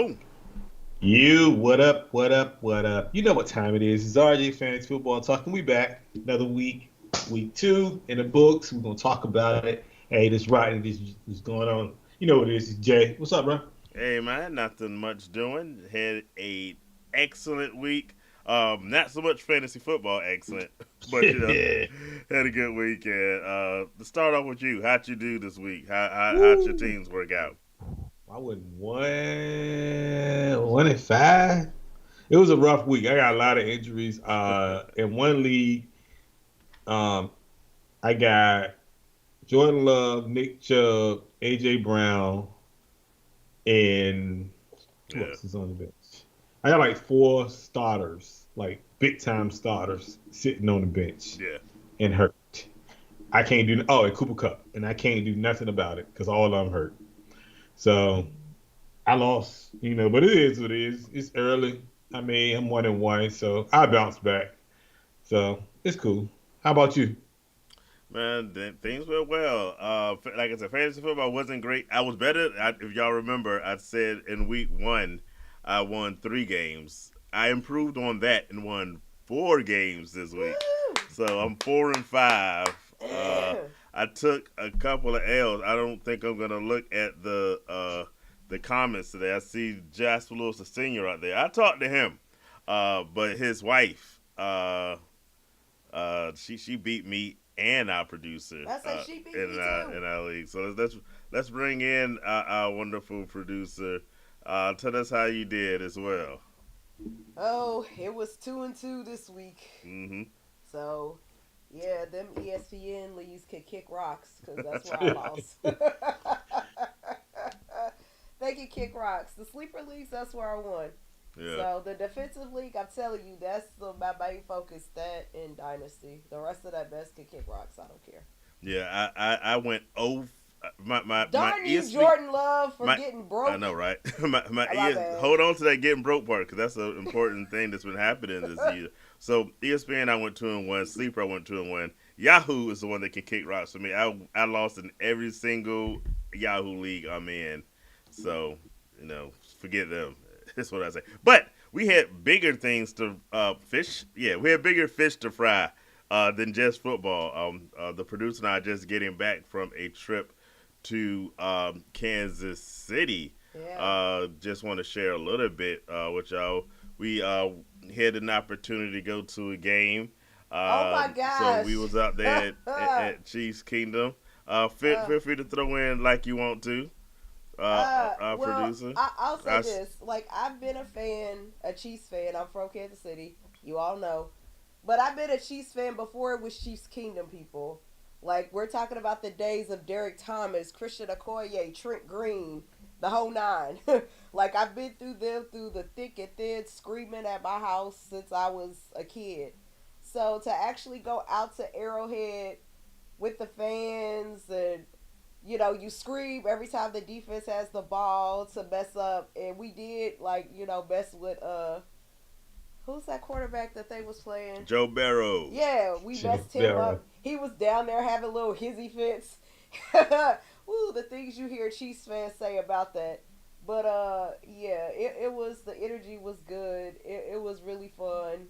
Oh, What up, what up, what up? You know what time it is. It's RJ Fantasy Football Talking. We back. Another week. Week two in the books. We're going to talk about it. Hey, this Rodney, this is going on. You know what it is. It's Jay. What's up, bro? hey man, nothing much doing. Had a excellent week. Not so much fantasy football excellent, but had a good week. And to start off with you, how'd you do this week? How'd your Woo! teams work out? I went 1-5. It was a rough week. I got a lot of injuries. In one league, um, I got Jordan Love, Nick Chubb, AJ Brown, and who Yeah, else is on the bench? I got like four starters, like big time starters, sitting on the bench yeah, and hurt. I can't do and Cooper Cup, and I can't do nothing about it because all of them hurt. So I lost, but it is what it is. It's early. I mean, I'm 1-1, so I bounce back. So it's cool. How about you? man. Things went well. Like I said, fantasy football wasn't great. I was better. If y'all remember, I said in week one, I won 3 games. I improved on that and won 4 games this week. So I'm 4-5. Uh, Woo! I took a couple of L's. I don't think I'm gonna look at the comments today. I see Jasper Lewis Senior out there. I talked to him, but his wife, she beat me and our producer I say she beat me too. in our league. So let's bring in our wonderful producer. Tell us how you did as well. Oh, it was 2-2 this week. Hmm. So, yeah, them ESPN leagues can kick rocks because that's where I lost. They can kick rocks. The sleeper leagues, that's where I won. Yeah. So the defensive league, I'm telling you, that's my main focus. That in dynasty, the rest of that best can kick rocks. I don't care. Yeah, I went oh my Darn you, ESP Jordan Love, for my getting I broke. know, right? My Oh, my ES, bad. hold on to that getting broke part because that's an important thing that's been happening this year. So ESPN I went 2-1, Sleeper I went 2-1. Yahoo is the one that can kick rocks for me. I lost in every single Yahoo league I'm in, so forget them. That's what I say. But we had bigger things to fish. Yeah, we had bigger fish to fry than just football. The producer and I are just getting back from a trip to Kansas City. Yeah. Just want to share a little bit with y'all. We had an opportunity to go to a game. Oh my So we gosh. was out there at Chiefs Kingdom. uh, Feel free to throw in like you want to, our well, producer. I'll I say this. Like, I've been a fan, a Chiefs fan. I'm from Kansas City. You all know. But I've been a Chiefs fan before it was Chiefs Kingdom, people. Like, we're talking about the days of Derek Thomas, Christian Okoye, Trent Green, the whole nine. Like, I've been through them through the thick and thin, screaming at my house since I was a kid. So to actually go out to Arrowhead with the fans and you scream every time the defense has the ball to mess up, and we did, like, mess with who's that quarterback that they was playing? Joe Barrow. Yeah, we Joe messed him Barrow. up. He was down there having little hizzy fits. Woo, the things you hear Chiefs fans say about that. But yeah, it was, the energy was good. It was really fun.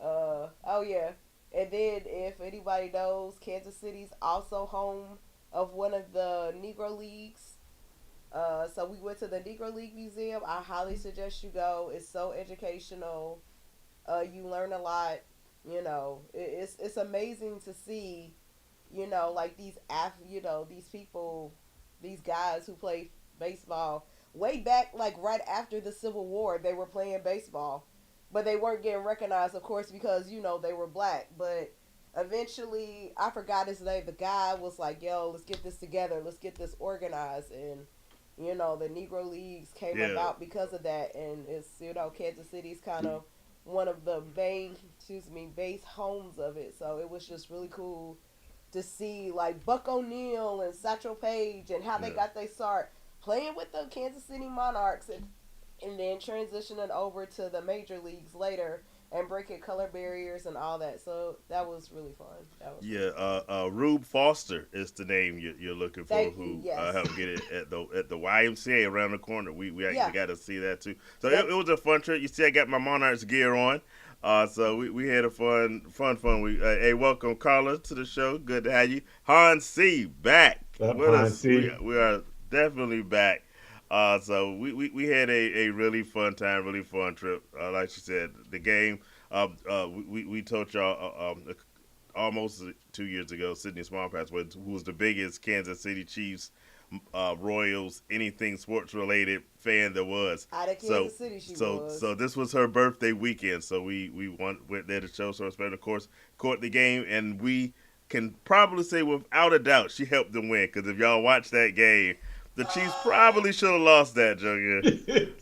Oh yeah. And then, if anybody knows, Kansas City's also home of one of the Negro Leagues. So we went to the Negro League Museum. I highly suggest you go. It's so educational. You learn a lot. It's amazing to see. Like these people, these guys who play baseball way back, like right after the Civil War, they were playing baseball, but they weren't getting recognized, of course, because they were black. But eventually, I forgot his name. The guy was like, "Yo, let's get this together. Let's get this organized." And the Negro Leagues came Yeah, about because of that. And it's Kansas City's kind of one of the main, base homes of it. So it was just really cool to see, like, Buck O'Neil and Satchel Paige and how they yeah. got their start playing with the Kansas City Monarchs, and then transitioning over to the major leagues later. and breaking color barriers and all that. So that was really fun. That was really Yeah, fun. Rube Foster is the name you're looking for. Thank you. Who Yes. helped get it at the YMCA around the corner. We actually Yeah. got to see that too. So Yep. it was a fun trip. You see, I got my Monarchs gear on. So we had a fun week. Hey, welcome Carla to the show. Good to have you. Hans C back Up, with us. Hansi. We are definitely back. So we had a really fun time, really fun trip. Like she said, the game. We told y'all almost 2 years ago, Sydney Smallpass, who was the biggest Kansas City Chiefs, Royals, anything sports related fan there was. Out of So Kansas City, she so was. so this was her birthday weekend. So went there to show some respect. Of course, caught the game, and we can probably say without a doubt she helped them win. Because if y'all watch that game, the Chiefs probably should have lost that, Junior.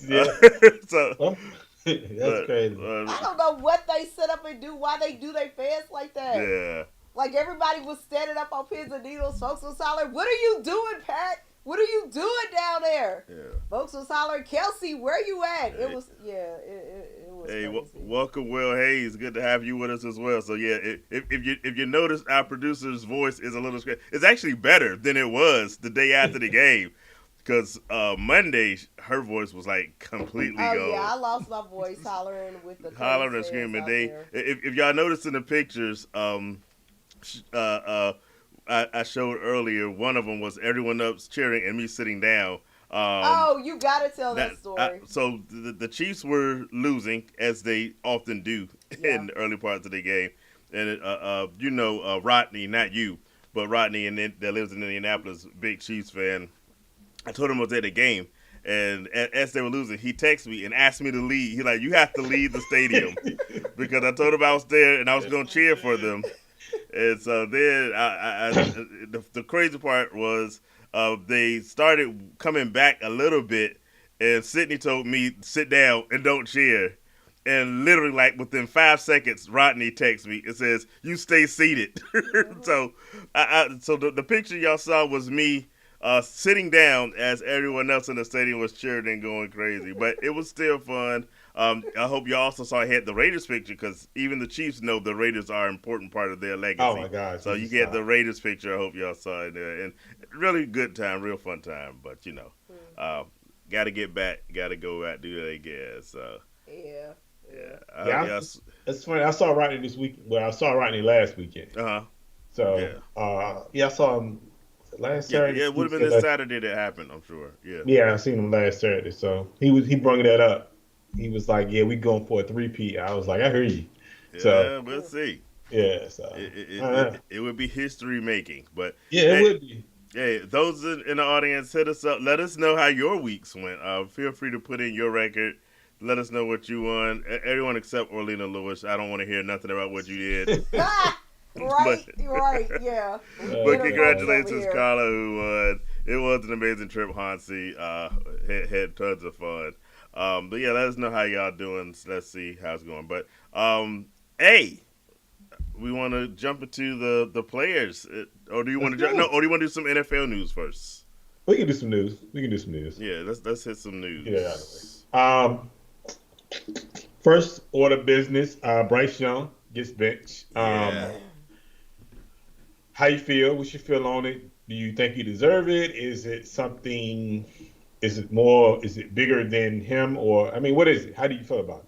Yeah. So, Oh, that's but crazy. I don't know what they set up and do, why they do their fans like that. yeah. Like everybody was standing up on pins and needles. Folks was hollering, "What are you doing, Pat? What are you doing down there?" Yeah. Folks was hollering, "Kelsey, where you at?" Hey. It was it was Hey, crazy. welcome, Will Hayes. Good to have you with us as well. So yeah, if you notice, our producer's voice is a little strange. It's actually better than it was the day after the game, because Monday her voice was like completely Oh gone. yeah, I lost my voice hollering with the Hollering and Colts fans screaming. out They, there. if y'all notice in the pictures, uh, uh, I showed earlier, one of them was everyone up cheering and me sitting down. Oh, you gotta tell that story. So the Chiefs were losing, as they often do Yeah. in the early parts of the game, and Rodney, not you, but Rodney, and that lives in Indianapolis, big Chiefs fan. I told him I was at the game, and as they were losing, he texted me and asked me to leave. He like, you have to leave the stadium, because I told him I was there and I was going to cheer for them. And so then the crazy part was they started coming back a little bit, and Sydney told me, sit down and don't cheer. And literally, like within 5 seconds, Rodney texts me. It says, "You stay seated." So, so the picture y'all saw was me sitting down as everyone else in the stadium was cheering and going crazy. But it was still fun. I hope you also saw I had the Raiders picture, because even the Chiefs know the Raiders are an important part of their legacy. Oh my gosh. So you get the Raiders picture. I hope y'all saw it there. And really good time, real fun time. But got to get back, got to go back, do that again. So Yeah. yeah. It's funny. I saw Rodney this week. Well, I saw Rodney last weekend. Uh-huh. So, I saw him last Saturday. Yeah, it would have been this Saturday that happened, I'm sure. Yeah. Yeah, I seen him last Saturday. So he brought that up. He was like, "Yeah, we going for a 3-peat." I was like, "I hear you." Yeah, So we'll see. yeah, so It would be history making, but yeah, it would be. hey, those in the audience, hit us up. Let us know how your weeks went. Feel free to put in your record. Let us know what you won. Everyone except Orlena Lewis. I don't want to hear nothing about what you did. Right, yeah. But congratulations, Carla, who won. It was an amazing trip, Hansi. Had tons of fun. But yeah, let us know how y'all doing. Let's see how it's going. But hey, we want to jump into the players, or do you want to or do you want to do some NFL news first? We can do some news. Yeah, let's hit some news. Yeah. First order of business. Bryce Young gets benched. Yeah. How you feel? What's your feel on it? Do you think you deserve it? Is it something? Is it more? Is it bigger than him? Or I mean, what is it? How do you feel about it?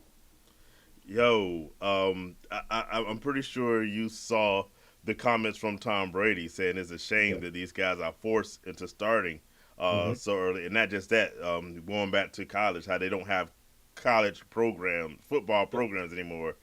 Yo, I'm pretty sure you saw the comments from Tom Brady saying it's a shame that these guys are forced into starting so early, and not just that. Going back to college, how they don't have college football programs anymore.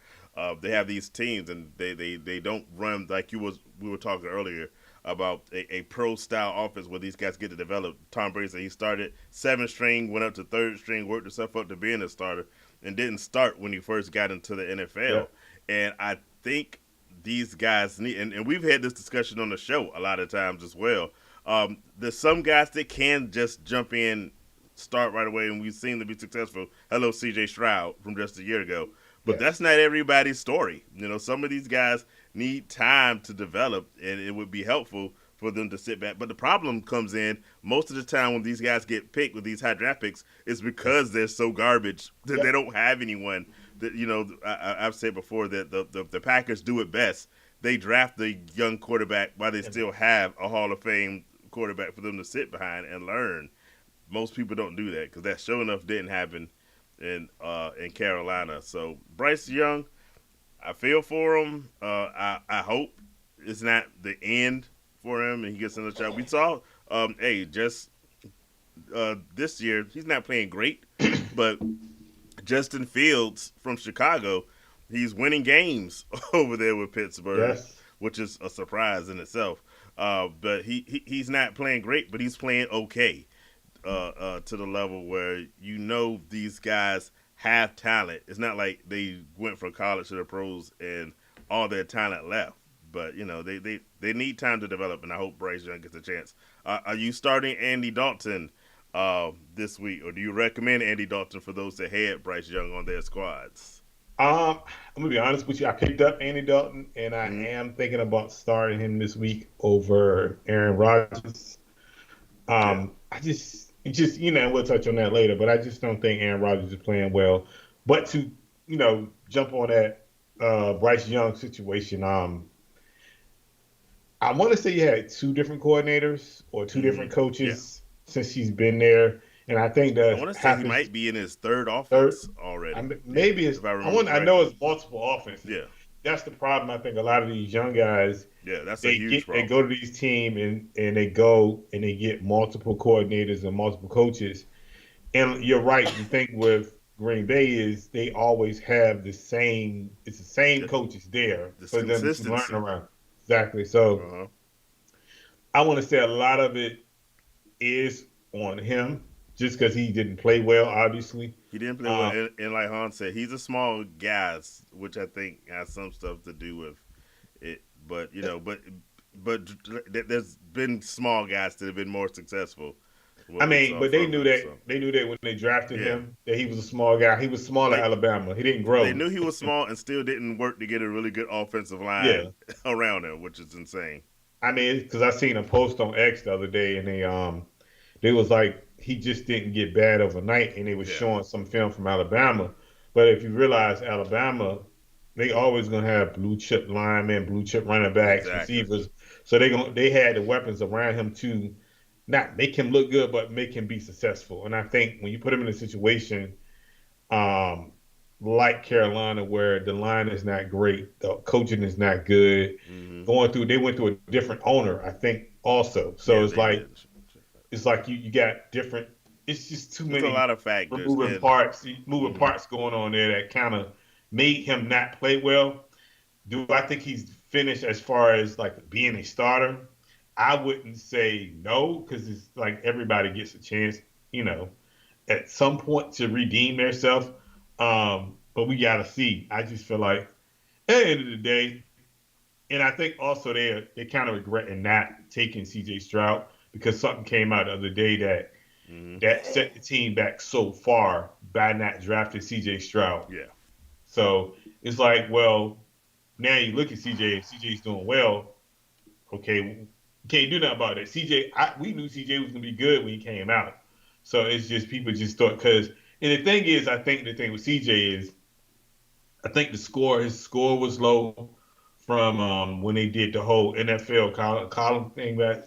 They have these teams, and they don't run like we were talking earlier about a pro style offense where these guys get to develop. Tom Brady said he started 7th string, went up to 3rd string, worked himself up to being a starter, and didn't start when he first got into the NFL. Yeah. And I think these guys need, and we've had this discussion on the show a lot of times as well. There's some guys that can just jump in, start right away, and we've seen them be successful. Hello, C.J. Stroud from just a year ago. But that's not everybody's story. Some of these guys need time to develop, and it would be helpful for them to sit back. But the problem comes in most of the time when these guys get picked with these high draft picks is because they're so garbage that they don't have anyone I've said before that the Packers do it best. They draft the young quarterback while they still have a Hall of Fame quarterback for them to sit behind and learn. Most people don't do that because that sure enough didn't happen in Carolina. So Bryce Young, I feel for him. I hope it's not the end for him and he gets another shot. We saw, just this year he's not playing great, but Justin Fields from Chicago, he's winning games over there with Pittsburgh, Yes. which is a surprise in itself. But he's not playing great, but he's playing okay to the level where these guys have talent. It's not like they went from college to the pros and all their talent left. But they need time to develop, and I hope Bryce Young gets a chance. Are you starting Andy Dalton this week, or do you recommend Andy Dalton for those that had Bryce Young on their squads? I'm gonna be honest with you. I picked up Andy Dalton, and I Mm-hmm. am thinking about starting him this week over Aaron Rodgers. Yeah, We'll touch on that later, but I just don't think Aaron Rodgers is playing well. But to jump on that Bryce Young situation, I want to say you had two different coordinators or two mm-hmm. different Yeah. coaches since he's been there, and I think I that want to say he happens might be in his third third. offense already. Yeah, Maybe it's if I I remember want. I know correctly. it's multiple offenses. Yeah, That's the problem. I think a lot of these young guys yeah, that's a huge they problem. go to these teams and they go and they get multiple coordinators and multiple coaches. And you're right. The thing with Green Bay is they always have the same. It's the same Yeah, coaches there this for them to learn consistency. around. Exactly. So Uh huh. I want to say a lot of it is on him just because he didn't play well, obviously. He didn't play well, Um, and like Han said, he's a small guy, which I think has some stuff to do with it. But there's been small guys that have been more successful. I What we mean, saw but they from knew him, that so they knew that when they drafted yeah, him that he was a small guy. He was small at they Alabama. He didn't they grow. knew he was small and still didn't work to get a really good offensive line Yeah. around him, which is insane. I mean, because I seen a post on X the other day, and they was like he just didn't get bad overnight, and they was Yeah, showing some film from Alabama. But if you realize Alabama, they always gonna have blue chip linemen, blue chip running backs, exactly. receivers. So they had the weapons around him to not make him look good, but make him be successful. And I think when you put him in a situation um, like Carolina, where the line is not great, the coaching is not good. Hmm. They went through a different owner, I think, also. So Yeah, they did. it's like you got different. It's just too There's a many lot of factors, moving and parts, moving hmm parts going on there that kind of made him not play well. Do I think he's finished as far as like being a starter? I wouldn't say no because it's like everybody gets a chance, you know, at some point to redeem themselves. But we gotta see. I just feel like at the end of the day, and I think also they kind of regretting not taking CJ Stroud because something came out the other day hmm that set the team back so far by not drafting CJ Stroud. yeah, So it's like, well, now you look at CJ and CJ's doing well. Okay, can't do nothing about it. We knew CJ was gonna be good when he came out. So it's just people just thought because and the thing is, I think the thing with CJ is I think his score was low from when they did the whole NFL column thing back,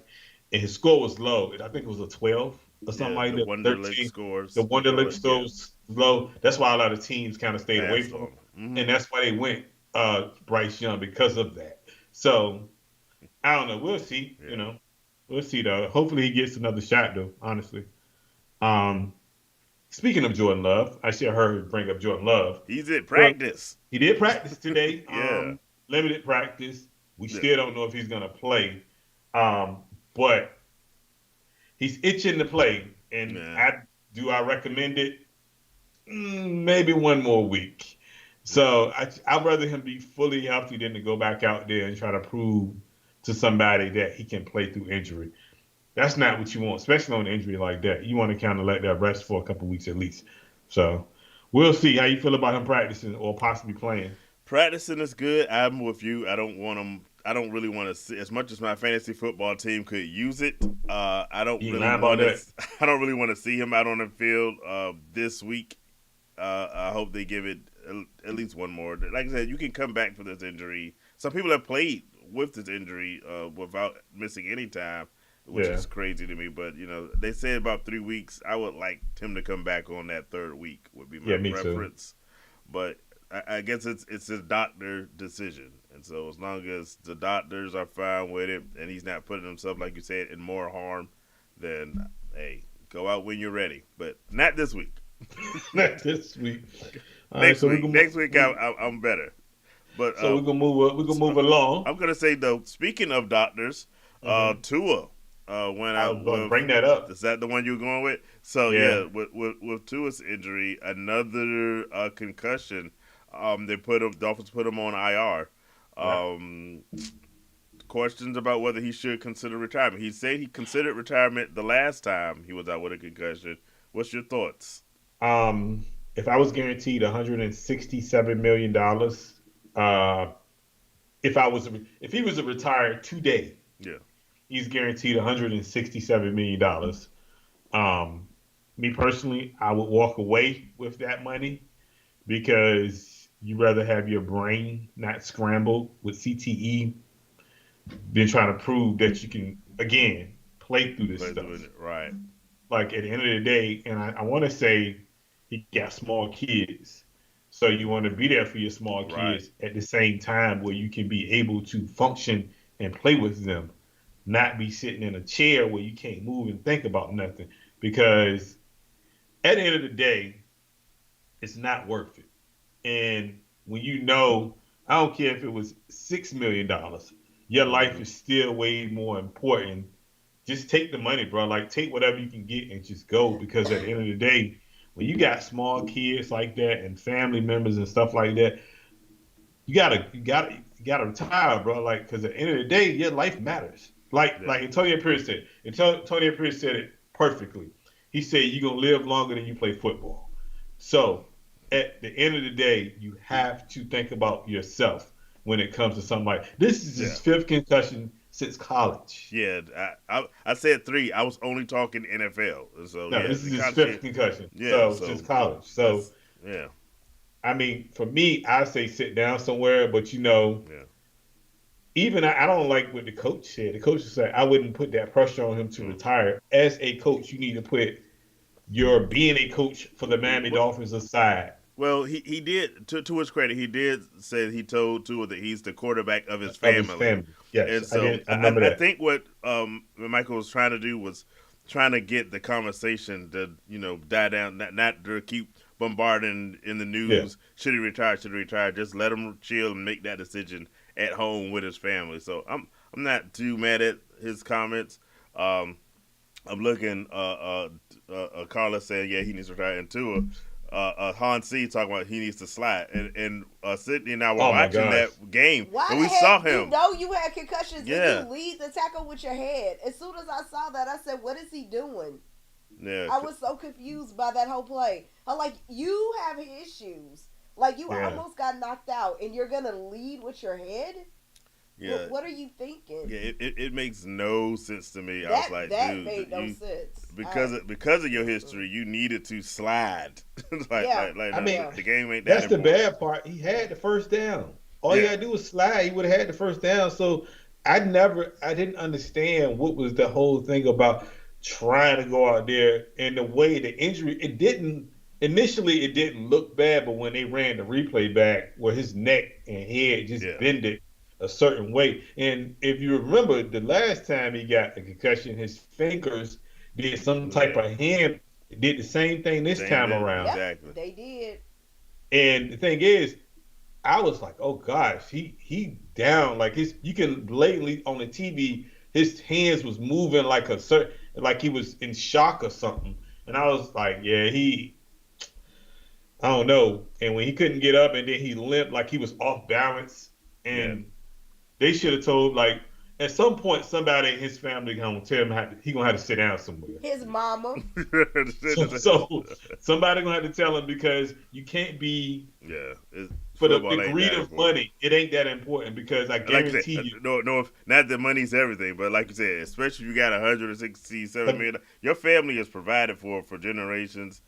and his score was low. And I think it was a 12 or something yeah. like The that, Wonderlic 13. The scores, we call Wonderlic it. score Yeah, was low. That's why a lot of teams kind of stayed away passed from him, on him. and that's why they went Bryce Young because of that. So I don't know. We'll see. Yeah, We'll see though. Hopefully he gets another shot though. Honestly. Um, Speaking of Jordan Love, I see I heard bring up Jordan Love. he's at Well, practice. he did practice today. Yeah, Limited practice. We yeah, still don't know if he's gonna play. But he's itching to play, and yeah. I recommend it? Maybe one more week. So I'd rather him be fully healthy than to go back out there and try to prove to somebody that he can play through injury. That's not what you want, especially on an injury like that. You want to kind of let that rest for a couple weeks at least. So we'll see how you feel about him practicing or possibly playing. Practicing is good. I'm with you. I don't want him. I don't really want to see as much as my fantasy football team could use it. I don't You ain't really lying about want to. that. I don't really want to see him out on the field this week. I hope they give it at least one more. Like I said, you can come back for this injury. Some people have played with this injury without missing any time, which Yeah. is crazy to me. But they said about 3 weeks. I would like him to come back on that third week. Would be my Yeah, me too. preference. But I guess it's his doctor decision, and so as long as the doctors are fine with it, and he's not putting himself, like you said, in more harm, then hey, go out when you're ready. But not this week. Not this week. All right, Next so we week. can Next week I'm better. But so we can move up. We can move along. I'm gonna say though, speaking of doctors, Mm-hmm. Tua went I out was going to with. bring that up. Is that the one you were going with? So Yeah. yeah, with Tua's injury, another concussion. The Dolphins put him on IR. Yeah. Questions about whether he should consider retirement. He said he considered retirement the last time he was out with a concussion. What's your thoughts? Um, if I was guaranteed $167 million, uh, if he was a retired today, Yeah, he's guaranteed $167 million. Um, Me personally, I would walk away with that money because you rather have your brain not scrambled with CTE than trying to prove that you can again play through this play through stuff. it. Right, Like at the end of the day, and I want to say he got small kids. So you want to be there for your small right. kids at the same time where you can be able to function and play with them, not be sitting in a chair where you can't move and think about nothing. Because at the end of the day, it's not worth it. And when I don't care if it was $6 million, your life Hmm. is still way more important. Just take the money, bro. Like take whatever you can get and just go. Because at the end of the day, when you got small kids like that and family members and stuff like that, you gotta retire, bro. Like because at the end of the day, your life matters. Like Yeah, Antonio Pierce said. Antonio Pierce said it perfectly. He said you're gonna live longer than you play football. So at the end of the day, you have to think about yourself when it comes to something like this. Is yeah. his fifth concussion since college. Yeah, I said three. I was only talking NFL. So No, yeah, this is the his concussion. fifth concussion. Yeah, So since so college. So that's yeah, I mean, for me, I say sit down somewhere, but yeah. even I don't like what the coach said. The coach said I wouldn't put that pressure on him to Mm. retire. As a coach, you need to put your being a coach for the Miami Well, Dolphins aside well, he did to his credit. He did say he told Tua that he's the quarterback of his of his family, family. Yes, and I so did. I remember I that. think what Michael was trying to do was trying to get the conversation to die down, not to keep bombarding in the Yeah. news. Should he retire? Should he retire? Just let him chill and make that decision at home with his family. So I'm not too mad at his comments. Um, I'm looking. Carla saying, yeah, he needs to retire. And Tua, Han C talking about he needs to slide. And Sydney and I were Oh my watching gosh. that game, Why and the we saw heck you him. know you had concussions and Yeah, you lead the tackle with your head? As soon as I saw that, I said, "What is he doing?" yeah, I was so confused by that whole play. I'm like, you have issues. Like you Yeah. almost got knocked out, and you're gonna lead with your head. yeah, What are you thinking? yeah. It makes no sense to me. I was That like, that dude, made no you sense. because of your history, you needed to slide. Yeah, I mean, The game ain't that that's the important. bad part. He had the first down. All you Yeah, gotta do was slide. He would have had the first down. So I didn't understand what was the whole thing about trying to go out there and the way the injury. Initially it didn't look bad, but when they ran the replay back, where his neck and head just yeah, bended a certain way. And if you remember, the last time he got a concussion, his fingers did some type yeah. of hand. Did the same thing this Same time did around. yep, exactly. they did. And the thing is, I was like, oh gosh, he down like his. You can blatantly on the TV, his hands was moving like like he was in shock or something. And I was like, yeah, I don't know. And when he couldn't get up, and then he limped like he was off balance, Yeah. and they should have told like at some point somebody in his family gonna tell him he gonna have to sit down somewhere. His mama. So somebody gonna have to tell him because you can't be yeah, for the football ain't greed that of important. money. It ain't that important because I Like you said, guarantee you. no, if not that money's everything, but like you said, especially if you got 167 But million, your family is provided for generations.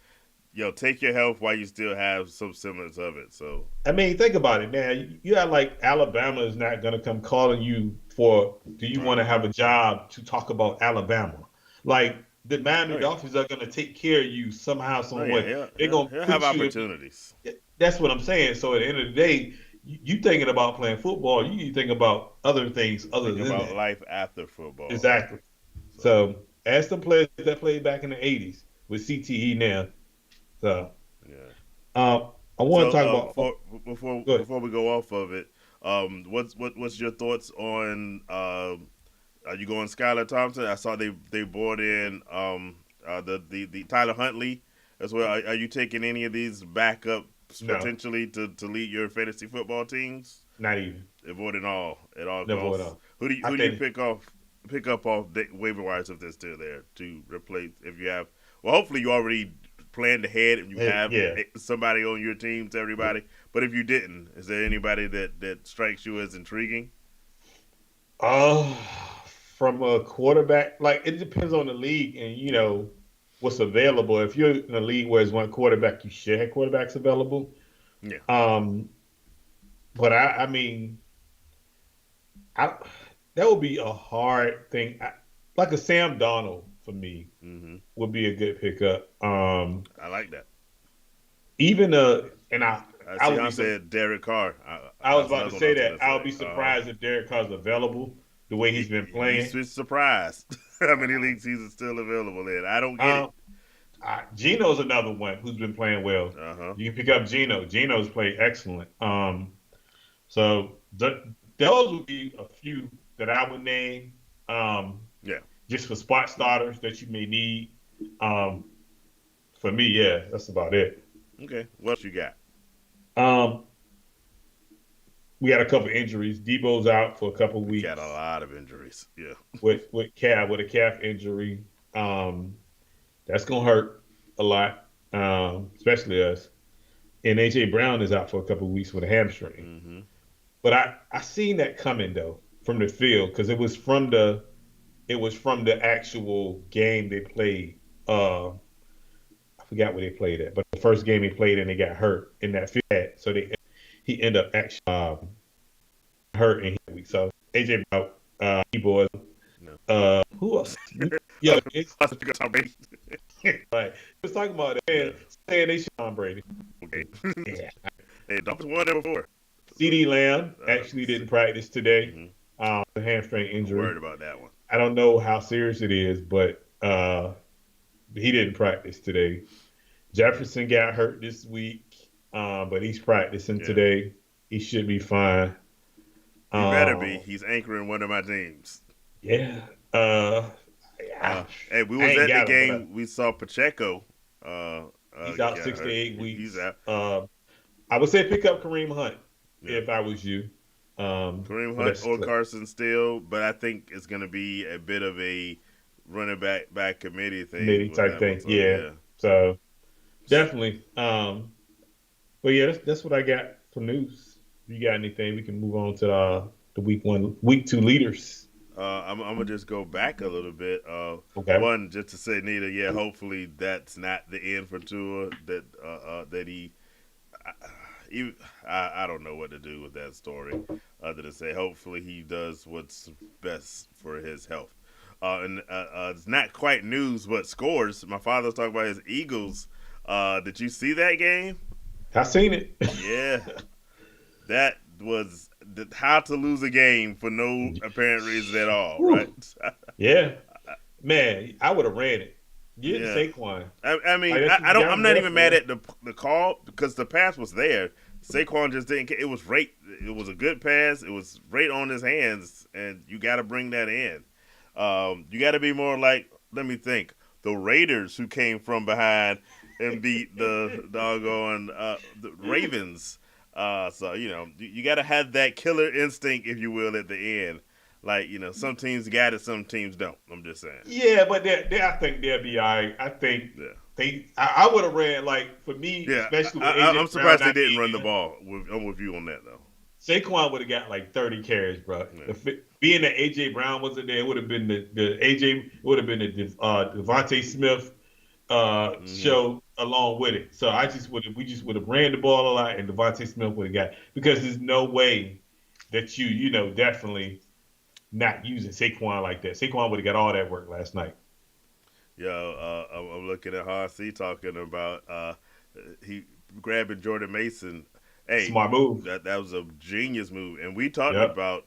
take your health while you still have some semblance of it. So I mean, think about it now. You got like Alabama is not going to come calling you for, do you want to have a job to talk about Alabama? Like the Miami oh yeah, Dolphins are going to take care of you somehow, oh some yeah, way. They're going to he'll have put you in. opportunities. That's what I'm saying. So at the end of the day, you thinking about playing football, you think about other things other Think than about that. life after football. Exactly. So So as the players that played back in the '80s with CTE now. So yeah. um, I want So to talk about. Oh, good. before we go off of it, what's your thoughts on are you going Skylar Thompson? I saw they brought in the Tyler Huntley as well. Are you taking any of these backups No, potentially to lead your fantasy football teams? not even. Avoiding all at all Never would costs. have. I Who do you think. pick up off waiver wires if they're still there to replace if you have? Well, hopefully you already planned ahead and you have Yeah. somebody on your team to everybody. But if you didn't, is there anybody that strikes you as intriguing? Uh, from a quarterback, like it depends on the league and what's available. If you're in a league where it's one quarterback, you should have quarterbacks available. Yeah. Um, but I mean, I that would be a hard thing. Like a Sam Donald for me Hmm. would be a good pickup. I like that. Even and I I see would how I be said Derek Carr. I was That's about to another one I say was that gonna I would say. be surprised if Derek Carr's available the way he's been You playing. switch surprised how many leagues he's still available in. I don't get it. Um, Gino's another one who's been playing well. Uh huh. You can pick up Gino. Gino's played excellent. So those would be a few that I would name, um, Yeah. just for spot starters that you may need. Um, for me, yeah, that's about it. Okay. What else you got? Um, we had a couple injuries. Debo's out for a couple We got a weeks lot of injuries. Yeah. with a calf injury. Um, that's gonna hurt a lot, especially us. And AJ Brown is out for a couple weeks with a hamstring. Hmm. But I seen that coming though from the field because it was from the actual game they played. I forgot where they played at, but the first game he played and they got hurt in that field. So he ended up actually hurt in that week. So AJ Brown, boys. No. Who else? I Yeah, it's was thinking Tom Brady. like he was talking about it Yeah. and saying they should Tom Brady. Okay. Yeah. Hey, Dolphins won that before. CD Lamb actually didn't practice today. Mm-hmm. A hamstring I'm worried injury. about that one. I don't know how serious it is, but he didn't practice today. Jefferson got hurt this week, but he's practicing Yeah. today. He should be fine. He better be. Um, He's anchoring one of my teams. yeah. Uh, I, Hey, we I was ain't at the got him, but game. We saw Pacheco. he's out Got six to hurt. eight He's weeks. out. I would say pick up Kareem Hunt Yeah. if I was you. Kareem But Hunt that's or Carson still, but I think it's going to be a bit of a running back committee thing committee with type that one. thing. So Yeah. yeah. So definitely. But yeah, that's what I got for news. If you got anything, we can move on to the week two leaders. I'm gonna just go back a little bit. Okay. One, just to say, Nita, yeah, hopefully that's not the end for Tua. That he, I, I don't know what to do with that story, other than say hopefully he does what's best for his health. It's not quite news, but scores. My father was talking about his Eagles. Did you see that game? I seen it. Yeah, that was how to lose a game for no apparent reason at all, right? Whew. Yeah. Man, I would have ran it. Get Yeah. Saquon. I Like mean, that's what I you don't. got I'm him not there even mad for. at the call because the pass was there. Saquon just didn't. It was right. It was a good pass. It was right on his hands, and you got to bring that in. You got to be more like. Let me think. The Raiders who came from behind and beat the doggone the Ravens. So you got to have that killer instinct, if you will, at the end. Like some teams got it, some teams don't. I'm just saying. Yeah, but I think they'll be all right. I think Yeah. I would have ran, like, for me, Yeah, especially with I'm AJ Brown surprised they not didn't being run the in. ball. I'm with you on that though. Saquon would have got like 30 carries, bro. Yeah. Being that AJ Brown wasn't there, it would have been the AJ, it would have been the Devontae Smith Hmm. show. along with it. So we just would have ran the ball a lot, and Devontae Smith would have got because there's no way that definitely not using Saquon like that. Saquon would have got all that work last night. I'm looking at Harsey talking about he grabbing Jordan Mason. Hey, Smart move. that was a genius move, and we talked Yep. about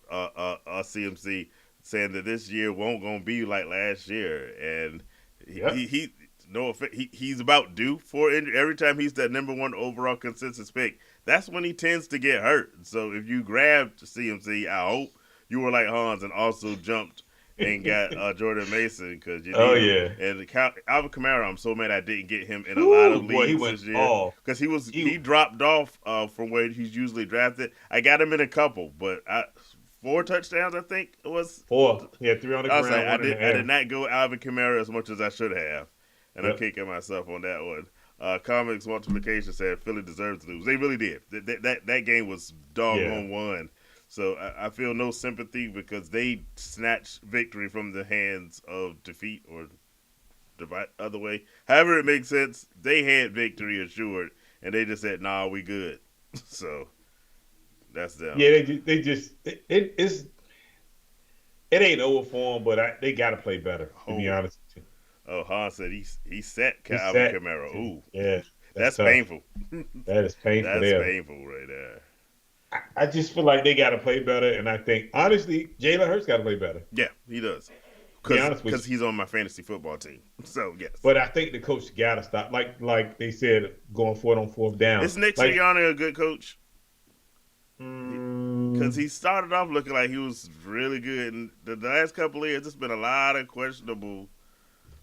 CMC saying that this year won't gonna be like last year, and Yep. he no he's about due for injury. Every time he's that number one overall consensus pick, that's when he tends to get hurt. So if you grabbed CMC, I hope you were like Hans and also jumped and got Jordan Mason because you Oh need him. yeah. And Alvin Kamara, I'm so mad I didn't get him in a lot Ooh, of boy, he leagues went this year off. because He he dropped off from where he's usually drafted. I got him in a couple, but four touchdowns I think it was. four. He had three on the I was like ground, one in the I did air. not go Alvin Kamara as much as I should have, and I'm Yep. kicking myself on that one. Comics multiplication said Philly deserves to lose. They really did. That game was Yeah. doggone won. So I feel no sympathy because they snatched victory from the hands of defeat or the other way. However it makes sense, they had victory assured, and they just said, "Nah, we good." So that's them. Yeah, it's it ain't over for them, but they got to play better. To be Oh, honest with you, oh, Han said he set he's Calvin set. Kamara. Ooh, Yeah, that's that's tough. painful. That is painful That's there. painful right there. I just feel like they got to play better, and I think honestly, Jalen Hurts got to play better. Yeah, he does. To be honest with Because you, he's on my fantasy football team. So yes, but I think the coach got to stop. Like they said, going for it on fourth down. is Nick Like, Sirianni a good coach? Because mm, he started off looking like he was really good, and the last couple of years, there's been a lot of questionable,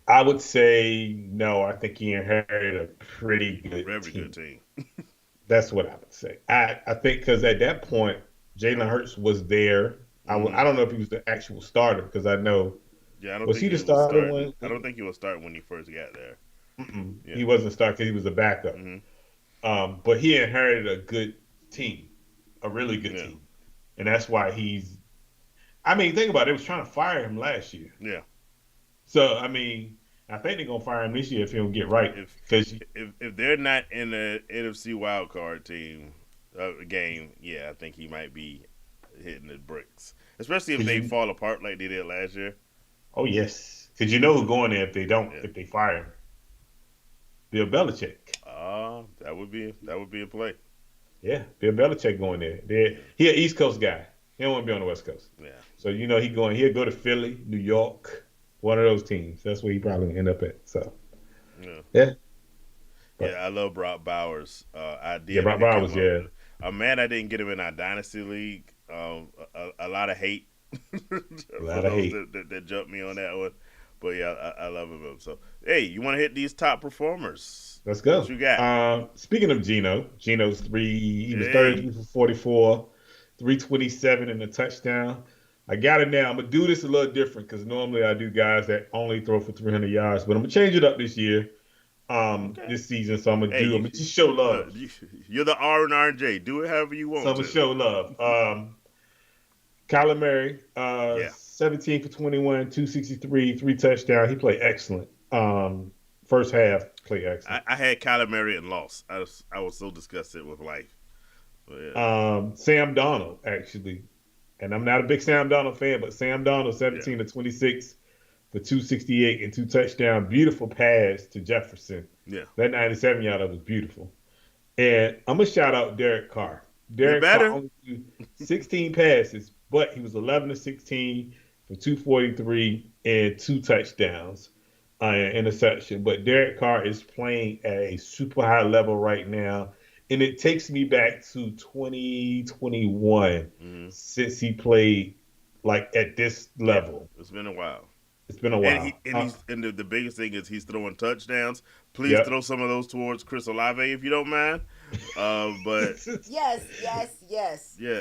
I would say no. I think he inherited a pretty good very good team. team. That's what I would say. I think because at that point, Jalen Hurts was there. I Hmm. don't know if he was the actual starter because I know Yeah, I don't was think he he the was starter starting. when I don't think he was starting when he first got there. Yeah. he wasn't starter because he was a backup. Hmm. But he inherited a good team, a really good Yeah. team, and that's why he's. I mean, think about it. They was trying to fire him last year, Yeah. so I mean, I think they're gonna fire him this year if he don't get right. If Because if they're not in the NFC wild card team game, yeah, I think he might be hitting the bricks, especially if they you, fall apart like they did last year. oh yes, because you know who's going there if they don't Yeah. if they fire him. Bill Belichick. That would be a play. Yeah, Bill Belichick going there. There, Yeah. he an East Coast guy. He don't want to be on the West Coast. Yeah. So he'll go to Philly, New York, one of those teams. That's where he probably end up at. So Yeah. yeah, Yeah, but I love Brock Bowers. I yeah, did Brock pick him Bowers, up. yeah, I'm mad I didn't get him in our dynasty league. A lot of hate a for lot of those hate. that jumped me on that one. But yeah, I love him. So hey, you want to hit these top performers? Let's What go. you got? Speaking of Geno's three. He was Hey, 33 for 44, 327 and a touchdown. I got it now. I'm gonna do this a little different because normally I do guys that only throw for 300 yards, but I'm gonna change it up this year. okay. This season, so Hey, I'm gonna just show look, love. you're the R&RJ. Do it however you So want I'm gonna to. show love. Kyler Murray, Yeah, 17 for 21, 263, three touchdown. He played excellent. First half played excellent. I had Kyler Murray and lost. I was so disgusted with life. But yeah, Sam Donald, actually. And I'm not a big Sam Donald fan, but Sam Donald, yeah, 17 to 26 for 268 and two touchdowns. Beautiful pass to Jefferson. yeah. That 97 yarder was beautiful. And I'm going to shout out Derek Carr. You Derek Carr better. only threw 16 passes, but he was 11 to 16 for 243 and two touchdowns and interception. But Derek Carr is playing at a super high level right now. And it takes me back to 2021 Hmm. since he played like at this Yeah, level. it's been a while. It's been a And while. the biggest thing is he's throwing touchdowns. Please Yep. throw some of those towards Chris Olave if you don't mind. But Yes, yes, yes. yeah,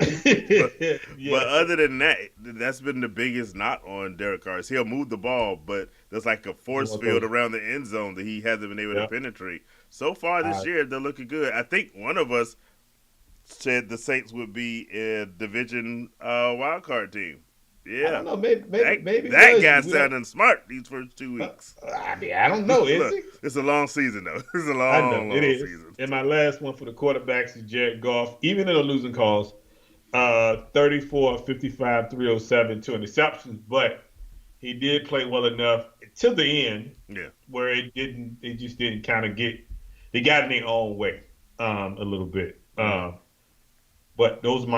but Yeah. other than that, that's been the biggest knock on Derek Carr. Is he'll move the ball, but there's like a He force won't field throw. around the end zone that he hasn't been able to Yep. penetrate. So far this I, year, they're looking good. I think one of us said the Saints would be a division wild card team. I Yeah, don't know. Maybe it that was guy you. We don't. sounding smart these first 2 weeks. I mean, I don't know. Is Look, he? it's a long season though. It's a I know long, it long is. season. And my last one for the quarterbacks is Jared Goff. Even in a losing cause, 34, 55, 307, two interceptions, but he did play well enough till the end Yeah, where it just didn't kind of they got in their own way a little bit. mm, But those are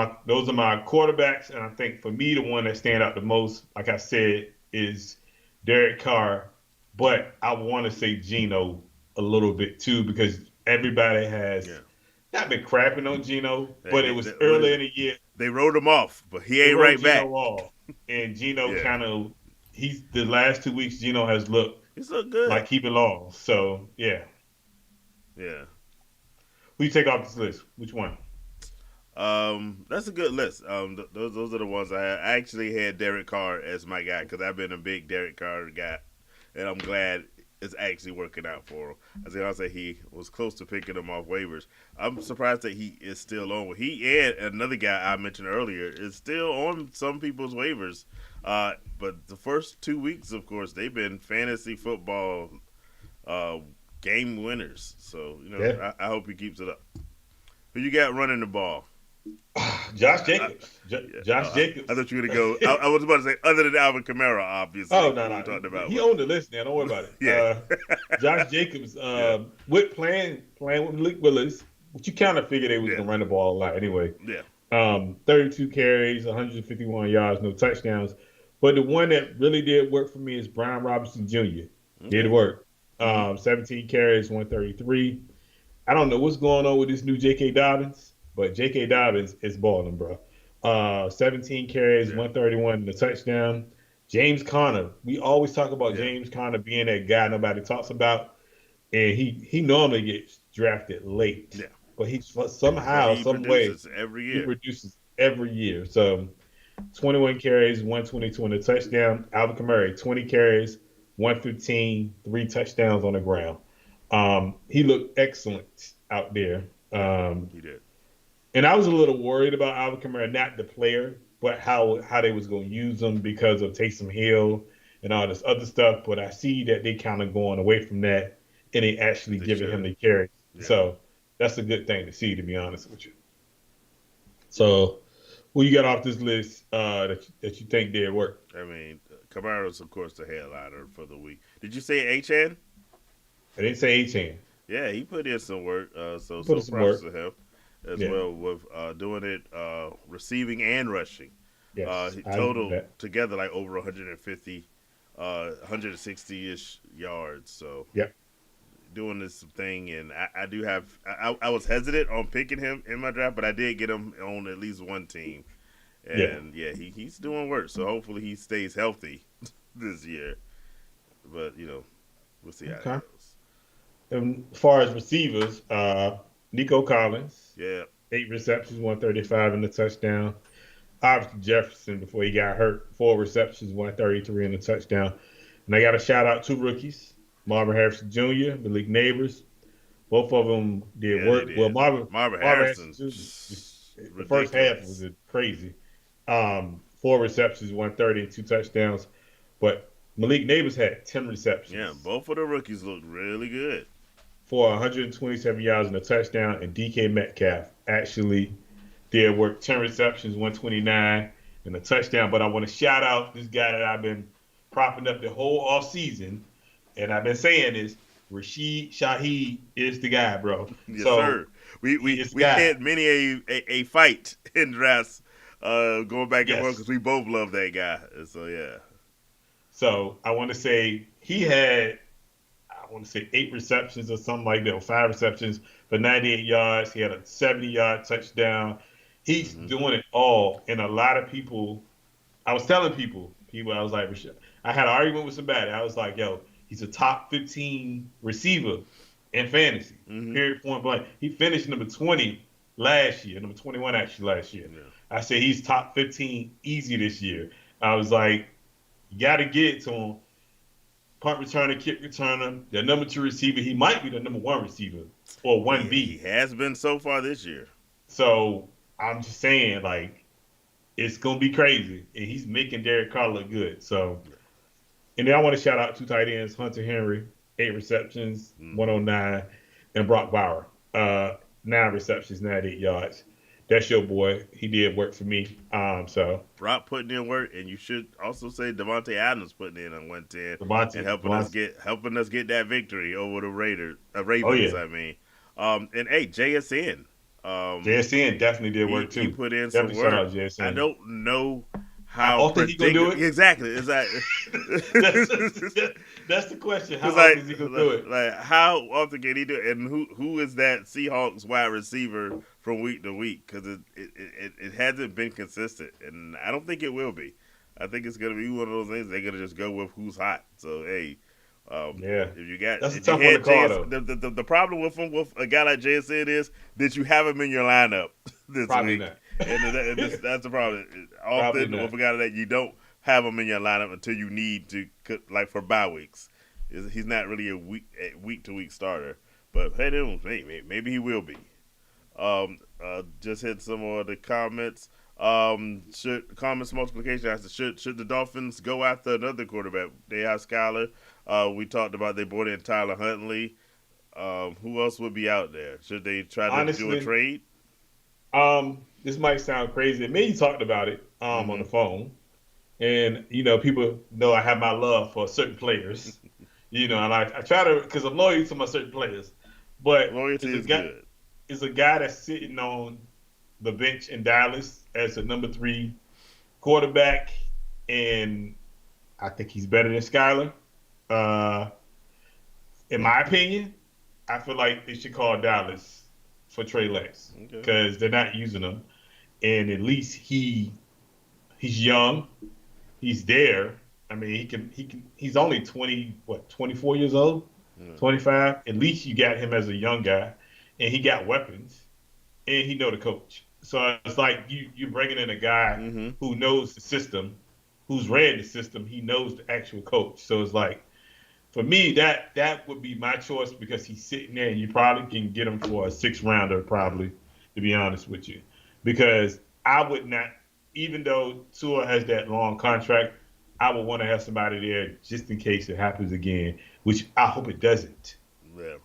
my quarterbacks, and I think for me the one that stand out the most, like I said, is Derek Carr. But I want to say Geno a little bit too because everybody has yeah. not been crapping on Geno, They, but it they, was they, what early is in it? the year. They wrote him off, but he They ain't wrote right Geno back. off, and Geno Yeah, kind of he's the last 2 weeks Geno has looked he's look good. like he belongs. So yeah, Yeah. who you take off this list? Which one? That's a good list. Those are the ones I had. I actually had Derek Carr as my guy because I've been a big Derek Carr guy, and I'm glad it's actually working out for him. I'll say he was close to picking him off waivers. I'm surprised that he is still on. He and another guy I mentioned earlier is still on some people's waivers. But the first 2 weeks, of course, they've been fantasy football uh, game winners. So Yeah, I hope he keeps it up. Who you got running the ball? Josh I, Jacobs. yeah. Josh I Jacobs. thought you were gonna go. I was about to say other than Alvin Kamara, Oh obviously no, who we no, talked about, he but owned the list now. Don't worry about it. yeah, Josh Jacobs, yeah, with playing with Malik Willis, which you kind of figured they was yeah, gonna run the ball a lot anyway. yeah, 32 carries, 151 yards, no touchdowns. But the one that really did work for me is Brian Robinson Jr. Did okay, work. mm-hmm. 17 carries, 133. I don't know what's going on with this new J.K. Dobbins, but J.K. Dobbins is balling, bro. 17 carries, Yeah, 131 and a touchdown. James Conner. We always talk about yeah, James Conner being that guy nobody talks about, and he normally gets drafted late, yeah. but he But somehow, he some way, produces every he year. produces every year. So 21 carries, 122 and a touchdown. Alvin Kamara, 20 carries, 115, three touchdowns on the ground. He looked excellent out there. Yeah, Um, he did. and I was a little worried about Alvin Kamara, not the player, but how they was going to use him because of Taysom Hill and all this other stuff. But I see that they kind of going away from that and they actually They giving him should. the carries. Yeah, So that's a good thing to see, to be honest with you. So who you got off this list that you think did work? I mean, Kamara's of course the headliner for the week. Did you say Achan? I didn't say 18. Yeah, he put in some work. Put in So some props work. to him as Yeah. well with doing it receiving and rushing. Yes. I agree with Total that. together like over 150, 160 ish yards. So Yep. doing this thing, and I do have. I was hesitant on picking him in my draft, but I did get him on at least one team, Yeah. and yeah, he's doing work. So hopefully he stays healthy this year. But we'll see how it Okay. goes. And as far as receivers, Nico Collins, Yeah, 8 receptions, 135 and a touchdown. Obviously Jefferson before he got hurt, 4 receptions, 133 and a touchdown. And I got to shout out two rookies, Marvin Harrison Jr., Malik Neighbors. Both of them did yeah, they work. Well, did. Marvin Marvin Marvin Harrison Harrison, Jr. The first half was ridiculous. crazy. 4 receptions, 130 and two touchdowns. But Malik Neighbors had 10 Yeah, receptions both of the rookies looked really good. for 127 yards and a touchdown. And DK Metcalf actually did work, 10 receptions, 129 and a touchdown. But I want to shout out this guy that I've been propping up the whole off season, and I've been saying this. Rashid Shaheed is the guy, bro. Yes, So sir. We he we is the we guy. had many a fight in drafts, going back and forth Yes. because we both love that guy. And so yeah, So I want to say he had, I want to say 8 receptions or something like that, or 5 receptions for 98 yards. He had a 70-yard touchdown. He's hmm doing it all. And a lot of people, I was telling people, I was like, I had an argument with somebody. I was like, yo, he's a top 15 receiver in fantasy, hmm period, point blank. He finished number 20 last year, number 21 actually last year. yeah, I said he's top 15 easy this year. I was like, you got to get to him. Punt returner, kick returner, the number two receiver. He might be the number one receiver or one he B. has been so far this year. So I'm just saying, like, it's gonna be crazy, and he's making Derek Carr look good. So, and then I want to shout out two tight ends: Hunter Henry, 8 receptions, Mm-hmm. 109, and Brock Bauer, 9 receptions, 98 yards. That's your boy. He did work for me. So Brock putting in work, and you should also say Devontae Adams putting in on 110 and Devontae. helping us get that victory over the Oh Ravens. yeah, I mean, and hey, JSN, um, JSN definitely did work he too. put in some Definitely shout work. out I JSN. don't know How how often he gonna do predictable it? exactly is that. that's that's the question. How Because often is he gonna do it? how often can he do it? And who is that Seahawks wide receiver from week to week? Because it hasn't been consistent, and I don't think it will be. I think it's gonna be one of those things they're gonna just go with who's hot. So hey, Yeah, that's a if you tough one to had call JS, though. the problem with him with a guy like JSN is that you have him in your lineup this Probably week, not. that's the problem. Probably Often with not. a guy that you don't have him in your lineup until you need to like for bye weeks. He's not really a week to week starter, but hey, maybe he will be. Just hit some more of the comments. Should comments multiplication after should the Dolphins go after another quarterback? They have Skyler. We talked about they brought in Tyler Huntley. Who else would be out there? Should they try to do a Honestly, trade? this might sound crazy. Me, you talked about it on Mm-hmm. the phone, and people know I have my love for certain players. And I try to because I'm loyal to my certain players, but Loyalty is good. is a guy that's sitting on the bench in Dallas as a number 3 quarterback, and I think he's better than Skyler. Uh, in my opinion, I feel like they should call Dallas for Trey Lance Okay. because they're not using him, and at least he's young, he's there. I mean, he can. He's only 24 years old, Yeah. 25. At least you got him as a young guy, and he got weapons, and he know the coach. So it's like you bringing in a guy Mm-hmm. who knows the system, who's read the system. He knows the actual coach. So it's like for me that would be my choice because he's sitting there, and you probably can get him for a 6 rounder, probably, to be honest with you, because I would not, even though Tua has that long contract, I would want to have somebody there just in case it happens again, which I hope it doesn't. Yeah,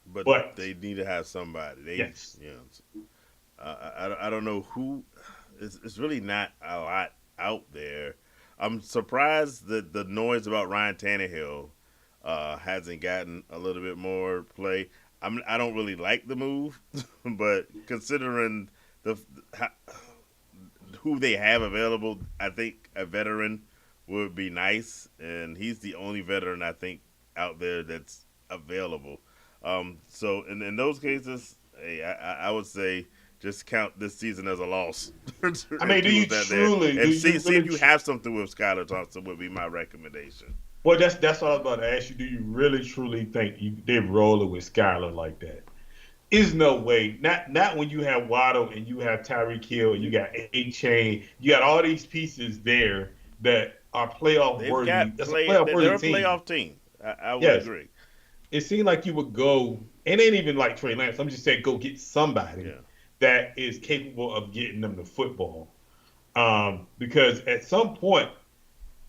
but But they need to have somebody. yes, I don't know who. It's really not a lot out there. I'm surprised that the noise about Ryan Tannehill hasn't gotten a little bit more play. I don't really like the move, but considering the how, who they have available, I think a veteran would be nice, and he's the only veteran I think out there that's available. So in those cases, hey, I would say just count this season as a loss I and mean, do you lose that there, truly, do and you see if really? you have something with Skylar Thompson would be my recommendation. Well, that's what I was about to ask you. Do you really truly think they're rolling with Skyler like that? Is no way. Not when you have Waddle and you have Tyreek Hill, you got A Chain, you got all these pieces there that are playoff They've worthy. got That's a play. playoff They're worthy a team. playoff team. I would Yes. agree. It seemed like you would go, and ain't even like Trey Lance. I'm just saying, go get somebody Yeah. that is capable of getting them the football. Because at some point,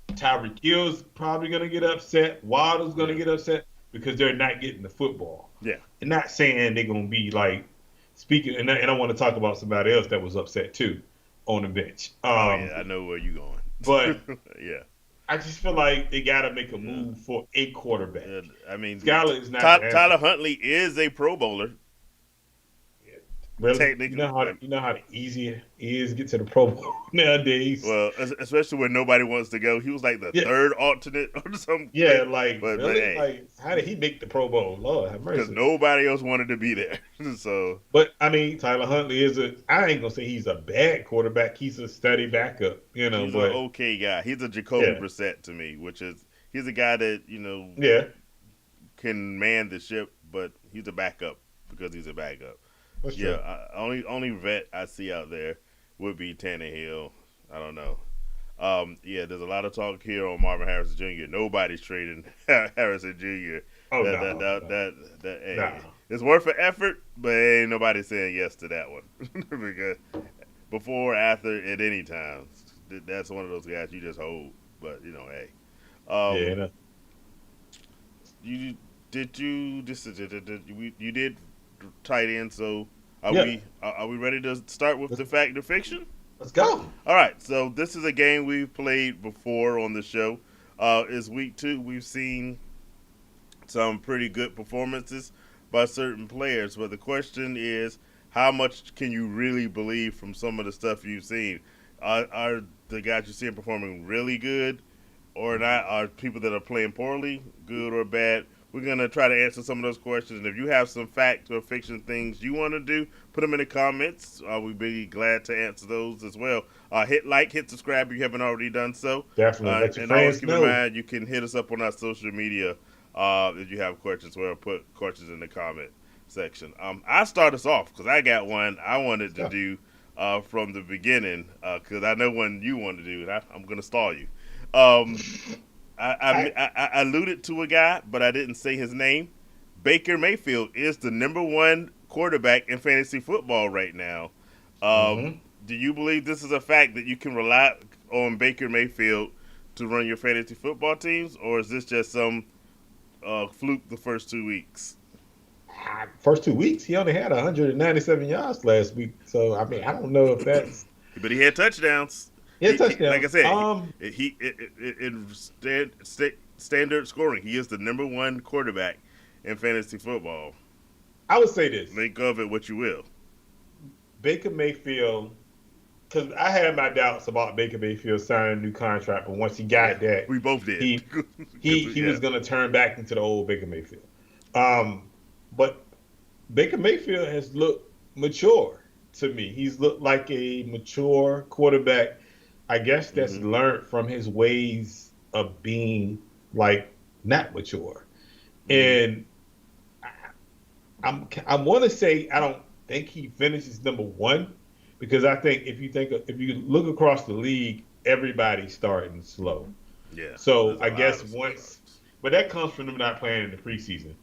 Tyreek Hill's probably going to get upset. Waddle's going to Yeah. get upset because they're not getting the football. Yeah. And not saying they're going to be like speaking. And I want to talk about somebody else that was upset too on the bench. Oh yeah, I know where you're But going. Yeah. I just feel like they got to make a Yeah. move for a quarterback. Yeah, I mean, Skyler is not the answer. Tyler Huntley is a Pro Bowler, Really, technically. you know how easy it is to get to the Pro Bowl nowadays. Well, especially when nobody wants to go. He was like the Yeah, third alternate or something. yeah, like But really, hey, like how did he make the Pro Bowl? Lord have because mercy. nobody else wanted to be there. So But I mean, Tyler Huntley is a. I ain't gonna say he's a bad quarterback. He's a steady backup, he's an But okay guy. He's a Jacoby yeah, Brissett to me, which is he's a guy that yeah, can man the ship, but he's a backup because he's a backup. that's Yeah, true. only vet I see out there would be Tannehill. I don't know. Yeah, there's a lot of talk here on Marvin Harrison Jr. Nobody's trading Harrison Jr. Oh That no, that that no, that hey, no. it's worth an effort, but ain't nobody saying yes to that one because before, after, at any time. That's one of those guys you just hold. But hey, Yeah, um, no. you you just you did tight end. So Yeah. are we ready to start with Let's, the fact or fiction? let's go. All right. So this is a game we've played before on the show. Is week two. We've seen some pretty good performances by certain players. But the question is, how much can you really believe from some of the stuff you've seen? Are the guys you're seeing performing really good or not? Are people that are playing poorly good or bad? We're going to try to answer some of those questions. And if you have some fact or fiction things you want to do, put them in the comments. We'd be glad to answer those as well. Hit like, hit subscribe if you haven't already done so. Definitely let your And always friends keep in know. mind, you can hit us up on our social media if you have questions. We'll put questions in the comment section. I start us off because I got one I wanted Let's to go. do from the beginning because I know one you want to do, and I'm going to stall you. Um, I, I alluded to a guy, but I didn't say his name. Baker Mayfield is the number one quarterback in fantasy football right now. Um, hmm do you believe this is a fact that you can rely on Baker Mayfield to run your fantasy football teams, or is this just some fluke the first 2 weeks? First 2 weeks, he only had 197 yards last week. So I mean, I don't know if that's But he had touchdowns. yeah Like I touchdowns. said, in standard scoring, he is the number one quarterback in fantasy football. I would say this: Make of it what you will. Baker Mayfield, because I had my doubts about Baker Mayfield signing a new contract, but once he Yeah, got that, we both did. he he Yeah, was going to turn back into the old Baker Mayfield. But Baker Mayfield has looked mature to me. He's looked like a mature quarterback. I guess that's hmm learned from his ways of being like not mature. hmm And I want to say I don't think he finishes number one because I think if you look across the league, everybody's starting slow. yeah. So There's a I lot guess of slow once, starts. but that comes from them not playing in the preseason.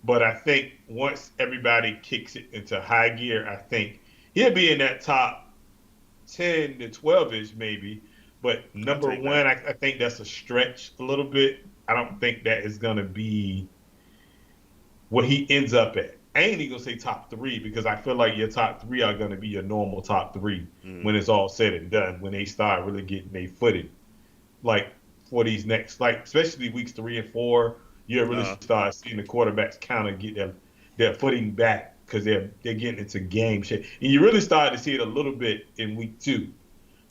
But I think once everybody kicks it into high gear, I think he'll be in that top 10 to 12 ish maybe. But I number take that. one, I think that's a stretch a little bit. I don't think that is going to be what he ends up at. I ain't even gonna say top three because I feel like your top three are gonna be your normal top three hmm when it's all said and done. When they start really getting their footing, like for these next, like especially weeks 3 and 4, you'll really Uh, start seeing the quarterbacks kind of get their footing back because they're getting into game shape, and you really start to see it a little bit in week 2.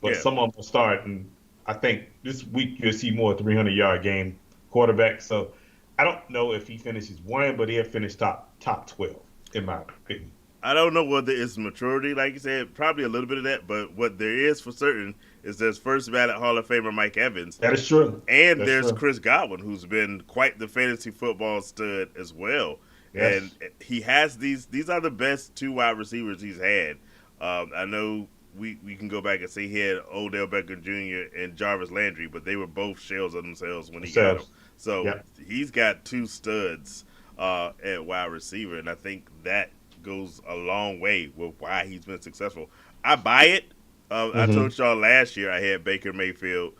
But yeah. some of them will start, and I think this week you'll see more 300-yard game quarterbacks. So I don't know if he finishes one, but he'll finish top 12 in my opinion. I don't know whether it's maturity, like you said, probably a little bit of that, but what there is for certain is there's first ballot Hall of Famer Mike Evans, That is true. and That's there's true. Chris Godwin, who's been quite the fantasy football stud as well. And Yes. he has these are the best two wide receivers he's had. I know we can go back and say he had Odell Beckham Jr. and Jarvis Landry, but they were both shells of themselves when he got them. Themselves. So Yep. he's got two studs at wide receiver, and I think that goes a long way with why he's been successful. I buy it. I hmm told y'all last year I had Baker Mayfield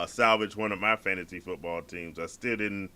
salvage one of my fantasy football teams. I still didn't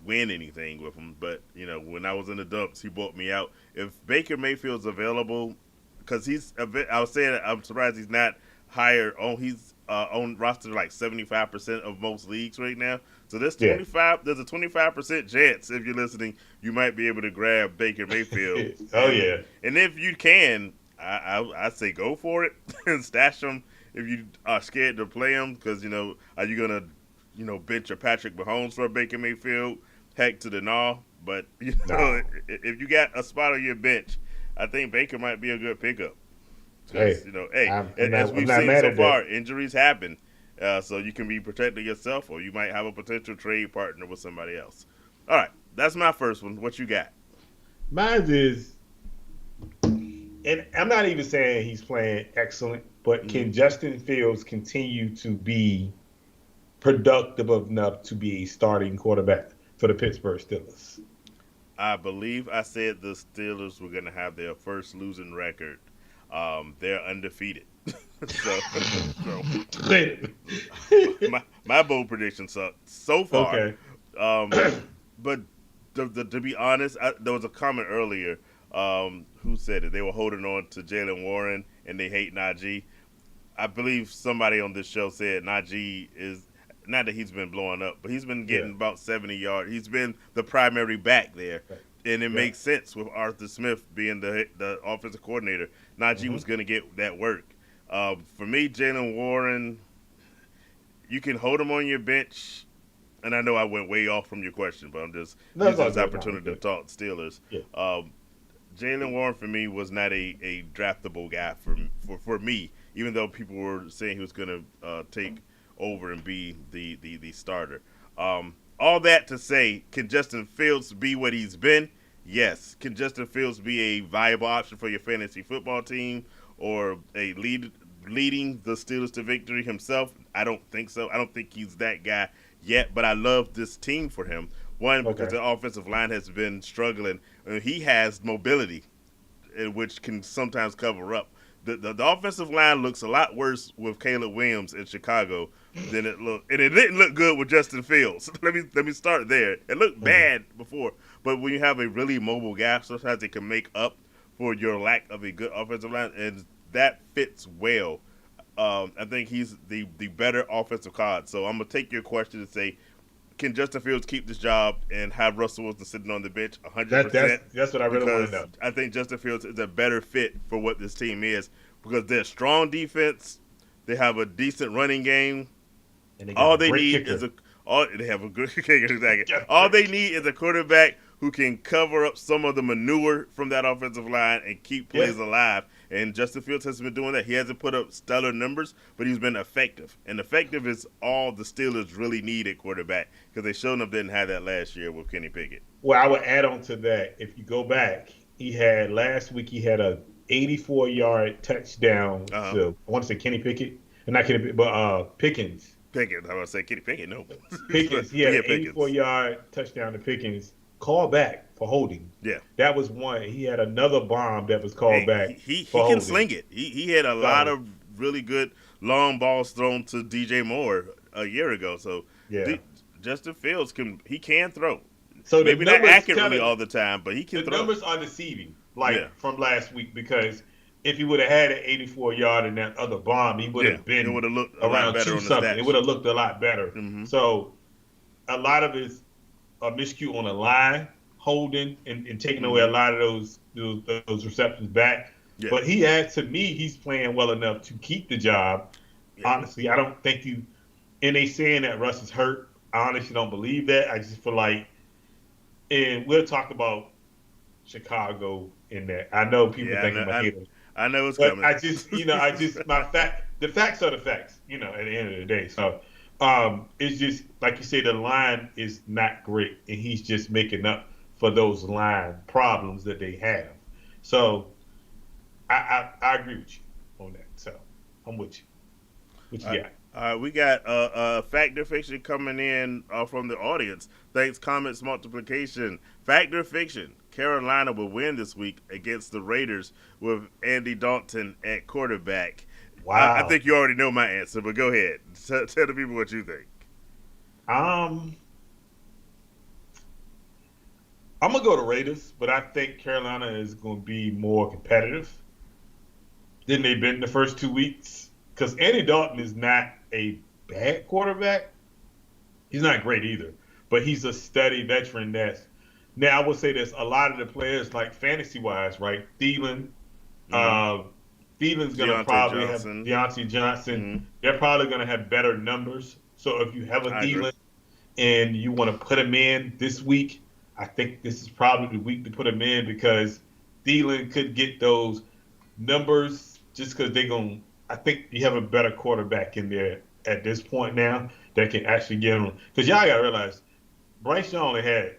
win anything with him, but when I was in the dumps, he bought me out. If Baker Mayfield's available, because I was saying I'm surprised he's not higher on. He's on roster like 75% of most leagues right now. So Yeah. there's a 25% chance if you're listening, you might be able to grab Baker Mayfield, Oh yeah. and if you can, I say go for it and stash him if you are scared to play him because are you gonna bench your Patrick Mahomes for Baker Mayfield? Heck to the gnaw. But No. if you got a spot on your bench, I think Baker might be a good pickup because Hey, hey, I'm as not we've not seen mad so at that. far, injuries happen. So you can be protecting yourself, or you might have a potential trade partner with somebody else. All right, that's my first one. What you got? Mine is, and I'm not even saying he's playing excellent, but hmm can Justin Fields continue to be productive enough to be a starting quarterback for the Pittsburgh Steelers? I believe I said the Steelers were going to have their first losing record. They're undefeated. so, so Wait. my bold prediction so far. Okay. Um, but to be honest, there was a comment earlier. Who said it? They were holding on to Jalen Warren and they hate Najee. I believe somebody on this show said Najee is not that he's been blowing up, but he's been Yeah. getting about 70 yards. He's been the primary back there, Right. and it Yeah. makes sense with Arthur Smith being the offensive coordinator. Najee Hmm. was going to get that work. For me, Jalen Warren, you can hold him on your bench. And I know I went way off from your question, but I'm just No, it's using all this good. No, we're opportunity to good. talk Steelers. Yeah. Um, Jalen Warren for me was not a draftable guy for me, even though people were saying he was going to take over and be the starter. All that to say, can Justin Fields be what he's been? Yes. Can Justin Fields be a viable option for your fantasy football team or leading the Steelers to victory himself? I don't think so. I don't think he's that guy yet, but I love this team for him. One, because Okay. the offensive line has been struggling. He has mobility, which can sometimes cover up. The offensive line looks a lot worse with Caleb Williams in Chicago than it looked, and it didn't look good with Justin Fields. Let me start there. It looked Mhm. bad before, but when you have a really mobile guy, sometimes it can make up for your lack of a good offensive line, and that fits well. I think he's the better offensive card. So I'm gonna take your question and say, can Justin Fields keep this job and have Russell Wilson sitting on the bench That that's 100%? that's what I really want to Because know. I think Justin Fields is a better fit for what this team is because they're strong defense, they have a decent running game. And they got All a they great need is kicker. a all they have a good exactly. Got a All great they kicker. need is a quarterback who can cover up some of the manure from that offensive line and keep Yeah. plays alive. And Justin Fields has been doing that. He hasn't put up stellar numbers, but he's been effective. And effective is all the Steelers really need at quarterback because they showed up didn't have that last year with Kenny Pickett. Well, I would add on to that. If you go back, he had last week. He had a 84-yard touchdown Uh huh. to I want to say Kenny Pickett, and not Kenny, but Pickens. Pickett. I was say Kenny Pickett. No, Pickens. He but had yeah, an Pickens. 84-yard touchdown to Pickens. Called back for holding. Yeah, That was one. He had another bomb that was called and back he for can holding. sling it. He had a lot So of really good long balls thrown to DJ Moore a year ago. So yeah. D- Justin Fields can throw. So the Maybe not numbers kind accurately of all the time, but he the can throw. numbers are deceiving, Yeah, like from last week, because if he would have had an 84-yard and that other bomb, he would yeah, have it been would have looked a lot around better two on the something. stat It would have sheet. looked a lot better. Hmm. So a lot of his miscue on the line, holding and taking away a Hmm. lot of those receptions back. Yeah, But he had to me, he's playing well enough to keep the job. yeah, Honestly, I don't think you. And they saying that Russ is hurt. I honestly don't believe that. I just feel like, and we'll talk about Chicago in that. I know people yeah. think I'm a hater, I know it's but coming. I just the facts are the facts. At the end of the day, so it's just like you say, the line is not great, and he's just making up for those line problems that they have. So I agree with you on that. So I'm with you. What Uh, you got? we got factor fiction coming in from the audience. Thanks, comments, multiplication. Factor fiction. Carolina will win this week against the Raiders with Andy Dalton at quarterback. I Wow. think you already know my answer, but go ahead. Tell the people what you think. Um, I'm gonna go to Raiders, but I think Carolina is gonna be more competitive than they've been the first 2 weeks. Because Andy Dalton is not a bad quarterback. He's not great either, but he's a steady veteran. Now I would say there's a lot of the players like fantasy wise, right? Mm-hmm. Uh, Thielen's gonna Deontay probably have Johnson. Deontay Johnson. Mm-hmm. They're probably gonna have better numbers. So if you have a I agree. Thielen and you want to put him in this week, I think this is probably the week to put him in because Thielen could get those numbers just because they're going. I think you have a better quarterback in there at this point now that can actually get him. Because y'all got to realize Bryce Young only had.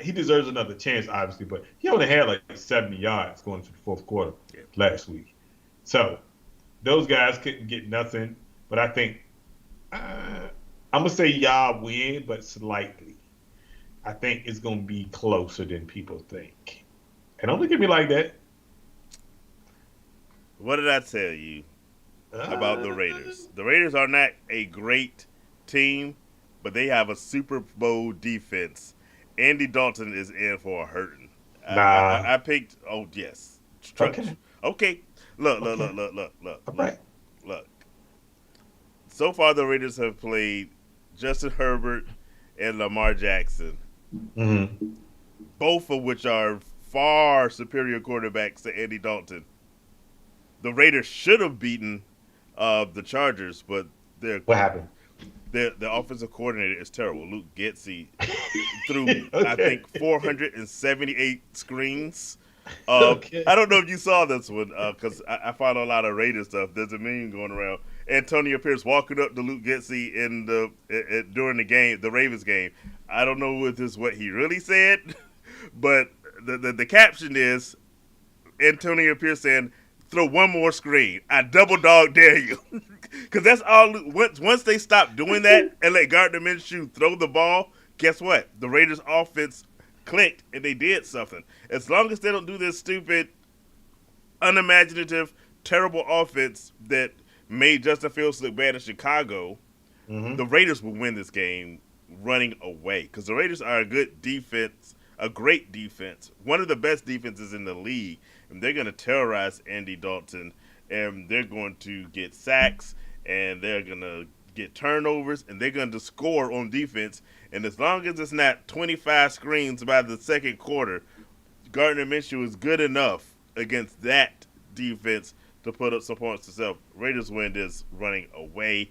He deserves another chance, obviously, but he only had like 70 yards going to the fourth quarter Yeah. last week. So those guys couldn't get nothing. But I think I'm gonna say y'all win, but slightly. I think it's gonna be closer than people think. And don't look at me like that. What did I tell you? about the Raiders. The Raiders are not a great team, but they have a Super Bowl defense. Andy Dalton is in for a hurting. Nah. I picked. Oh yes, Okay. Okay, look, look, Okay. look, look, look, look, All look, right. look. So far, the Raiders have played Justin Herbert and Lamar Jackson, Mm-hmm. both of which are far superior quarterbacks to Andy Dalton. The Raiders should have beaten the Chargers, but their What happened? the offensive coordinator is terrible. Luke Getzey threw I Okay. think 478 screens. Okay. I don't know if you saw this one because I follow a lot of Raiders stuff. There's a meme going around. Antonio Pierce walking up to Luke Getzey in during the game, the Ravens game. I don't know if this is what he really said, but the caption is Antonio Pierce saying, "Throw one more screen. I double dog dare you." Because that's all. Once they stop doing that and let Gardner Minshew throw the ball, guess what? The Raiders' offense clicked and they did something. As long as they don't do this stupid, unimaginative, terrible offense that made Justin Fields look bad in Chicago, Mm-hmm. the Raiders will win this game running away. Because the Raiders are a good defense, a great defense, one of the best defenses in the league, and they're going to terrorize Andy Dalton, and they're going to get sacks, and they're going to get turnovers, and they're going to score on defense. And as long as it's not 25 screens by the second quarter, Gardner Minshew is good enough against that defense to put up some points to self. Raiders win this running away.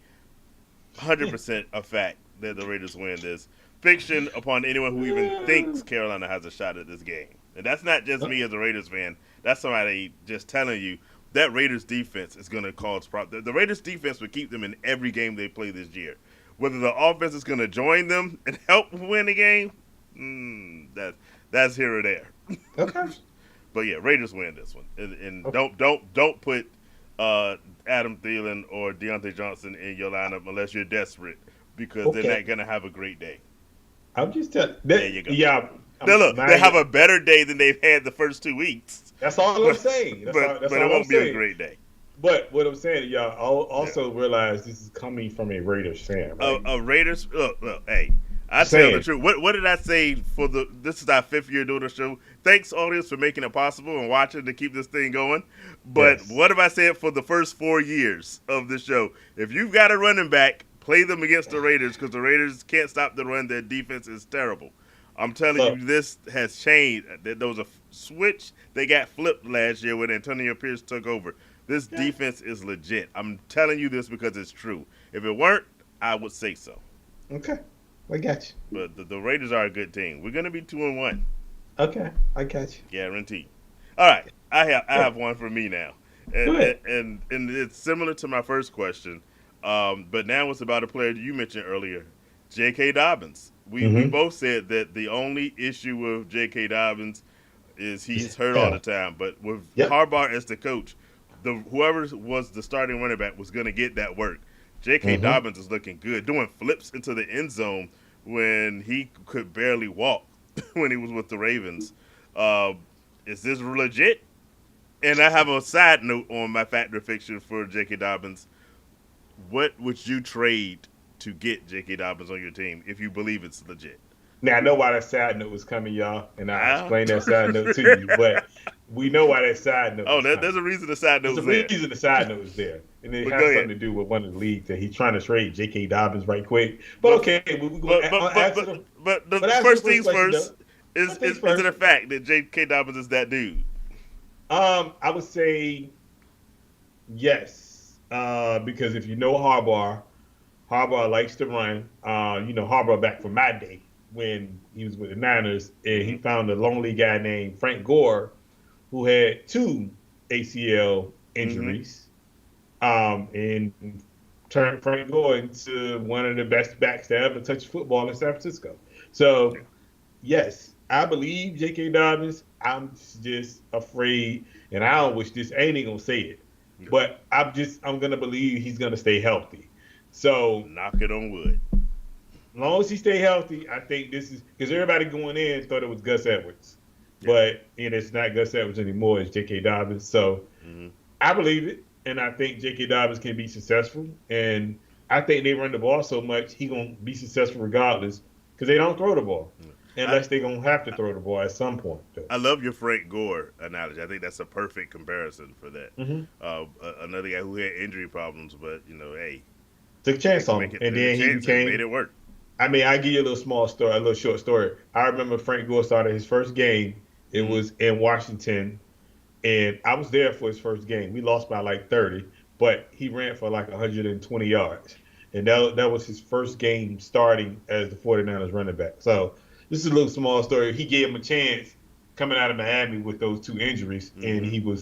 100% a fact that the Raiders win this. Fiction upon anyone who even thinks Carolina has a shot at this game. And that's not just me as a Raiders fan. That's somebody just telling you that Raiders defense is going to cause problems. The Raiders defense will keep them in every game they play this year. Whether the offense is going to join them and help win the game, that's here or there. Okay. But yeah, Raiders win this one, and Okay. don't put Adam Thielen or Deontay Johnson in your lineup unless you're desperate, because they're Okay. not gonna have a great day. I'm just telling. There you go. Yeah. Now look, they My, have a better day than they've had the first 2 weeks, that's all I'm saying. That's all. That's but it all I'm won't be a saying. great day. But what I'm saying, y'all also realize this is coming from a Raiders fan, right? Raiders. Look, hey, I tell the Saying. truth. What did I say for the? This is our 5th year doing the show. Thanks, audience, for making it possible and watching to keep this thing going. But Yes. what have I said for the first 4 years of the show? If you've got a running back, play them against the Raiders because the Raiders can't stop the run. Their defense is terrible. I'm telling Look. you, this has changed. There was a switch they got flipped last year when Antonio Pierce took over. This Yeah. defense is legit. I'm telling you this because it's true. If it weren't, I would say so. Okay. I got you. But the Raiders are a good team. We're gonna be 2-1, Okay. I got you. guaranteed. All right, I Yeah. have one for me now, Go and ahead. and it's similar to my first question, but now it's about a player you mentioned earlier, J.K. Dobbins. We Mm-hmm. both said that the only issue with J.K. Dobbins is he's hurt all the Hell. time, but with Yep. Harbaugh as the coach, whoever was the starting running back was gonna get that work. J.K. Mm-hmm. Dobbins is looking good, doing flips into the end zone when he could barely walk when he was with the Ravens. Uh, is this legit? And I have a side note on my factor fiction for J.K. Dobbins. What would you trade to get J.K. Dobbins on your team if you believe it's legit? Now I know why that side note was coming, y'all, and I Ah. explained that side note to you. But we know why that side note. Oh, was there's coming. a reason the side There's note's a there. reason the side note is there, and it But has go something ahead. to do with one of the leagues that he's trying to trade J.K. Dobbins right quick. But okay, we But go but answer but, them. but the But answer first the things question, first though. is First things is first. it a fact that J.K. Dobbins is that dude? I would say yes, because if you know Harbaugh likes to run. Harbaugh back from my day when he was with the Niners, and he found a lonely guy named Frank Gore who had 2 ACL Mm-hmm. injuries, and turned Frank Gore into one of the best backs to ever touch football in San Francisco. So, yes, I believe J.K. Dobbins. I'm just afraid, and I don't wish this. I ain't even gonna say it, but I'm gonna believe he's gonna stay healthy. So, Knock it on wood. as long as he stay healthy, I think this is because everybody going in thought it was Gus Edwards, Yeah. but it's not Gus Edwards anymore. It's J.K. Dobbins. So Mm-hmm. I believe it. and I think J.K. Dobbins can be successful. And I think they run the ball so much he gonna be successful regardless because they don't throw the ball I, unless they gonna have to throw the ball at some point. Though. I love your Frank Gore analogy. I think that's a perfect comparison for that. Mm-hmm. Another guy who had injury problems, but hey, Took a chance on make him, it and took a then he chance and made became. it work. I mean, I give you a little small story, a little short story. I remember Frank Gore started his first game. It Mm-hmm. was in Washington, and I was there for his first game. We lost by like 30, but he ran for like 120 yards. And that was his first game starting as the 49ers running back. So this is a little small story. He gave him a chance coming out of Miami with those two injuries, and Mm-hmm.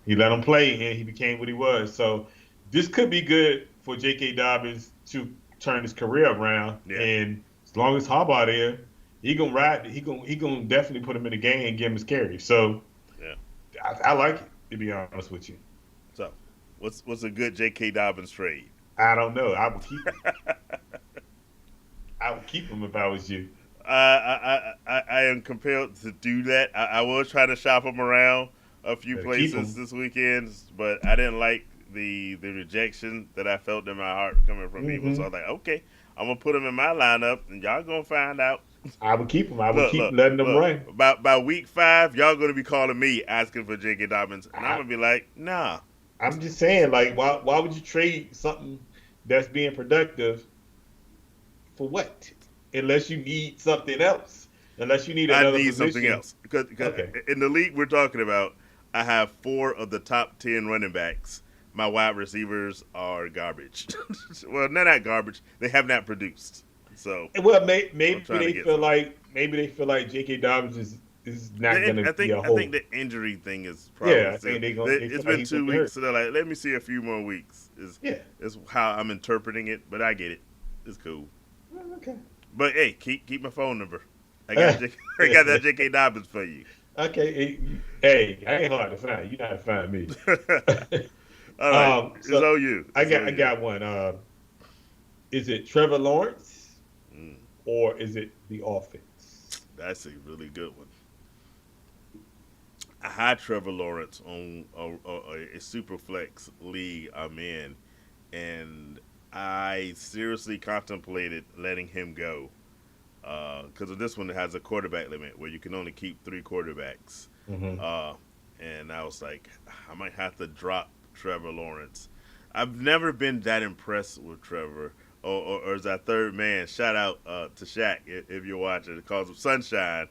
he let him play, and he became what he was. So this could be good for J.K. Dobbins to turn his career around. Yeah, And as long as Harbaugh there, he gonna ride. He gonna definitely put him in the game and give him his carry. So yeah. I like it, to be honest with you. So, what's a good J.K. Dobbins trade? I don't know. I would keep him. I would keep him if I was you. I am compelled to do that. I was trying to shop him around a few Better keep places him. this weekend, but I didn't like the rejection that I felt in my heart coming from people. So I Hmm. was like, okay, I'm gonna put him in my lineup, and y'all gonna find out. I would keep him. I would Look, keep look, letting them look. run. By week 5, y'all gonna be calling me asking for J.K. Dobbins, and I'm I, gonna be like, nah. I'm just saying, like, why would you trade something that's being productive for what? Unless you need something else. Unless you need I another need something position. else because Okay. in the league we're talking about, I have 4 of the top 10 running backs. My wide receivers are garbage. Well, they're not garbage. They have not produced. So Well, I'm trying to get something. maybe they feel like J.K. Dobbins is not going to be a I think whole. the injury thing is probably Yeah, I still. think they feel It's like been he's going to 2 be weeks, hurt. so they're like, let me see a few more weeks. Yeah. Is how I'm interpreting it, but I get it. It's cool. Well, okay. But hey, keep my phone number. I got that J.K. Dobbins for you. Okay. Hey, I ain't hard to find. You know how to find me. All right, it's So on you. It's I on you. got one. Is it Trevor Lawrence Mm, or is it the offense? that's a really good one. I had Trevor Lawrence on a super flex league I'm in, and I seriously contemplated letting him go because of this one that has a quarterback limit where you can only keep 3 quarterbacks. Hmm. Uh, and I was like, I might have to drop Trevor Lawrence. I've never been that impressed with Trevor. Or as our third man, shout out to Shaq if you're watching. It calls him Sunshine.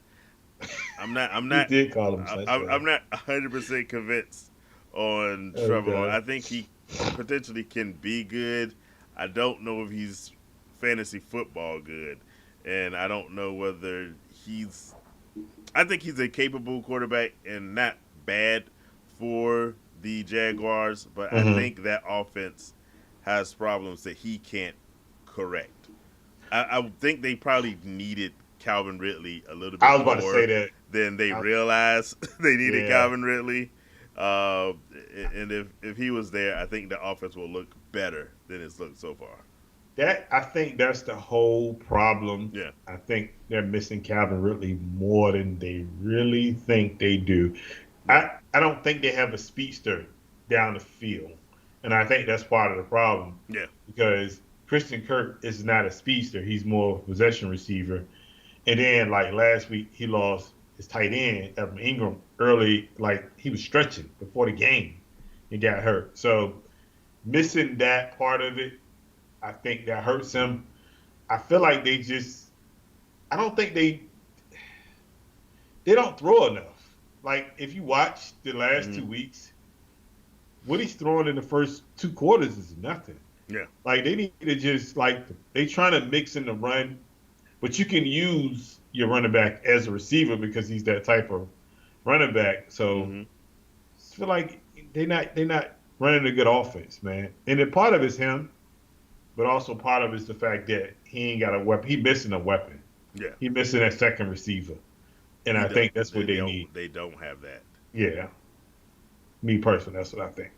I'm not. I'm You not. did call him I'm Sunshine. not 100% convinced on Trevor Lawrence. Okay. I think he potentially can be good. I don't know if he's fantasy football good, and I don't know whether he's. I think he's a capable quarterback and not bad for the Jaguars, but I Hmm. think that offense has problems that he can't correct. I would think they probably needed Calvin Ridley a little I bit was about to say more that. than they I, realized they needed yeah. Calvin Ridley. Uh, and if he was there, I think the offense will look better than it's looked so far. That I think that's the whole problem. Yeah, I think they're missing Calvin Ridley more than they really think they do. yeah, I don't think they have a speedster down the field, and I think that's part of the problem yeah. because Christian Kirk is not a speedster; he's more of a possession receiver. And then like last week, he lost his tight end Evan Ingram early, like he was stretching before the game and got hurt. So missing that part of it, I think that hurts him. I feel like I don't think they don't throw enough. Like if you watch the last Mm-hmm. 2 weeks, what he's throwing in the first 2 quarters is nothing. Yeah, Like they need to just like they trying to mix in the run, but you can use your running back as a receiver because he's that type of running back. So mm-hmm. I feel like they're not running a good offense, man. And then part of it's him, but also part of it's the fact that he ain't got a weapon. He missing a weapon. Yeah. He missing that second receiver, and He I don't. think that's what they need. They don't have that. Yeah, me personally, that's what I think.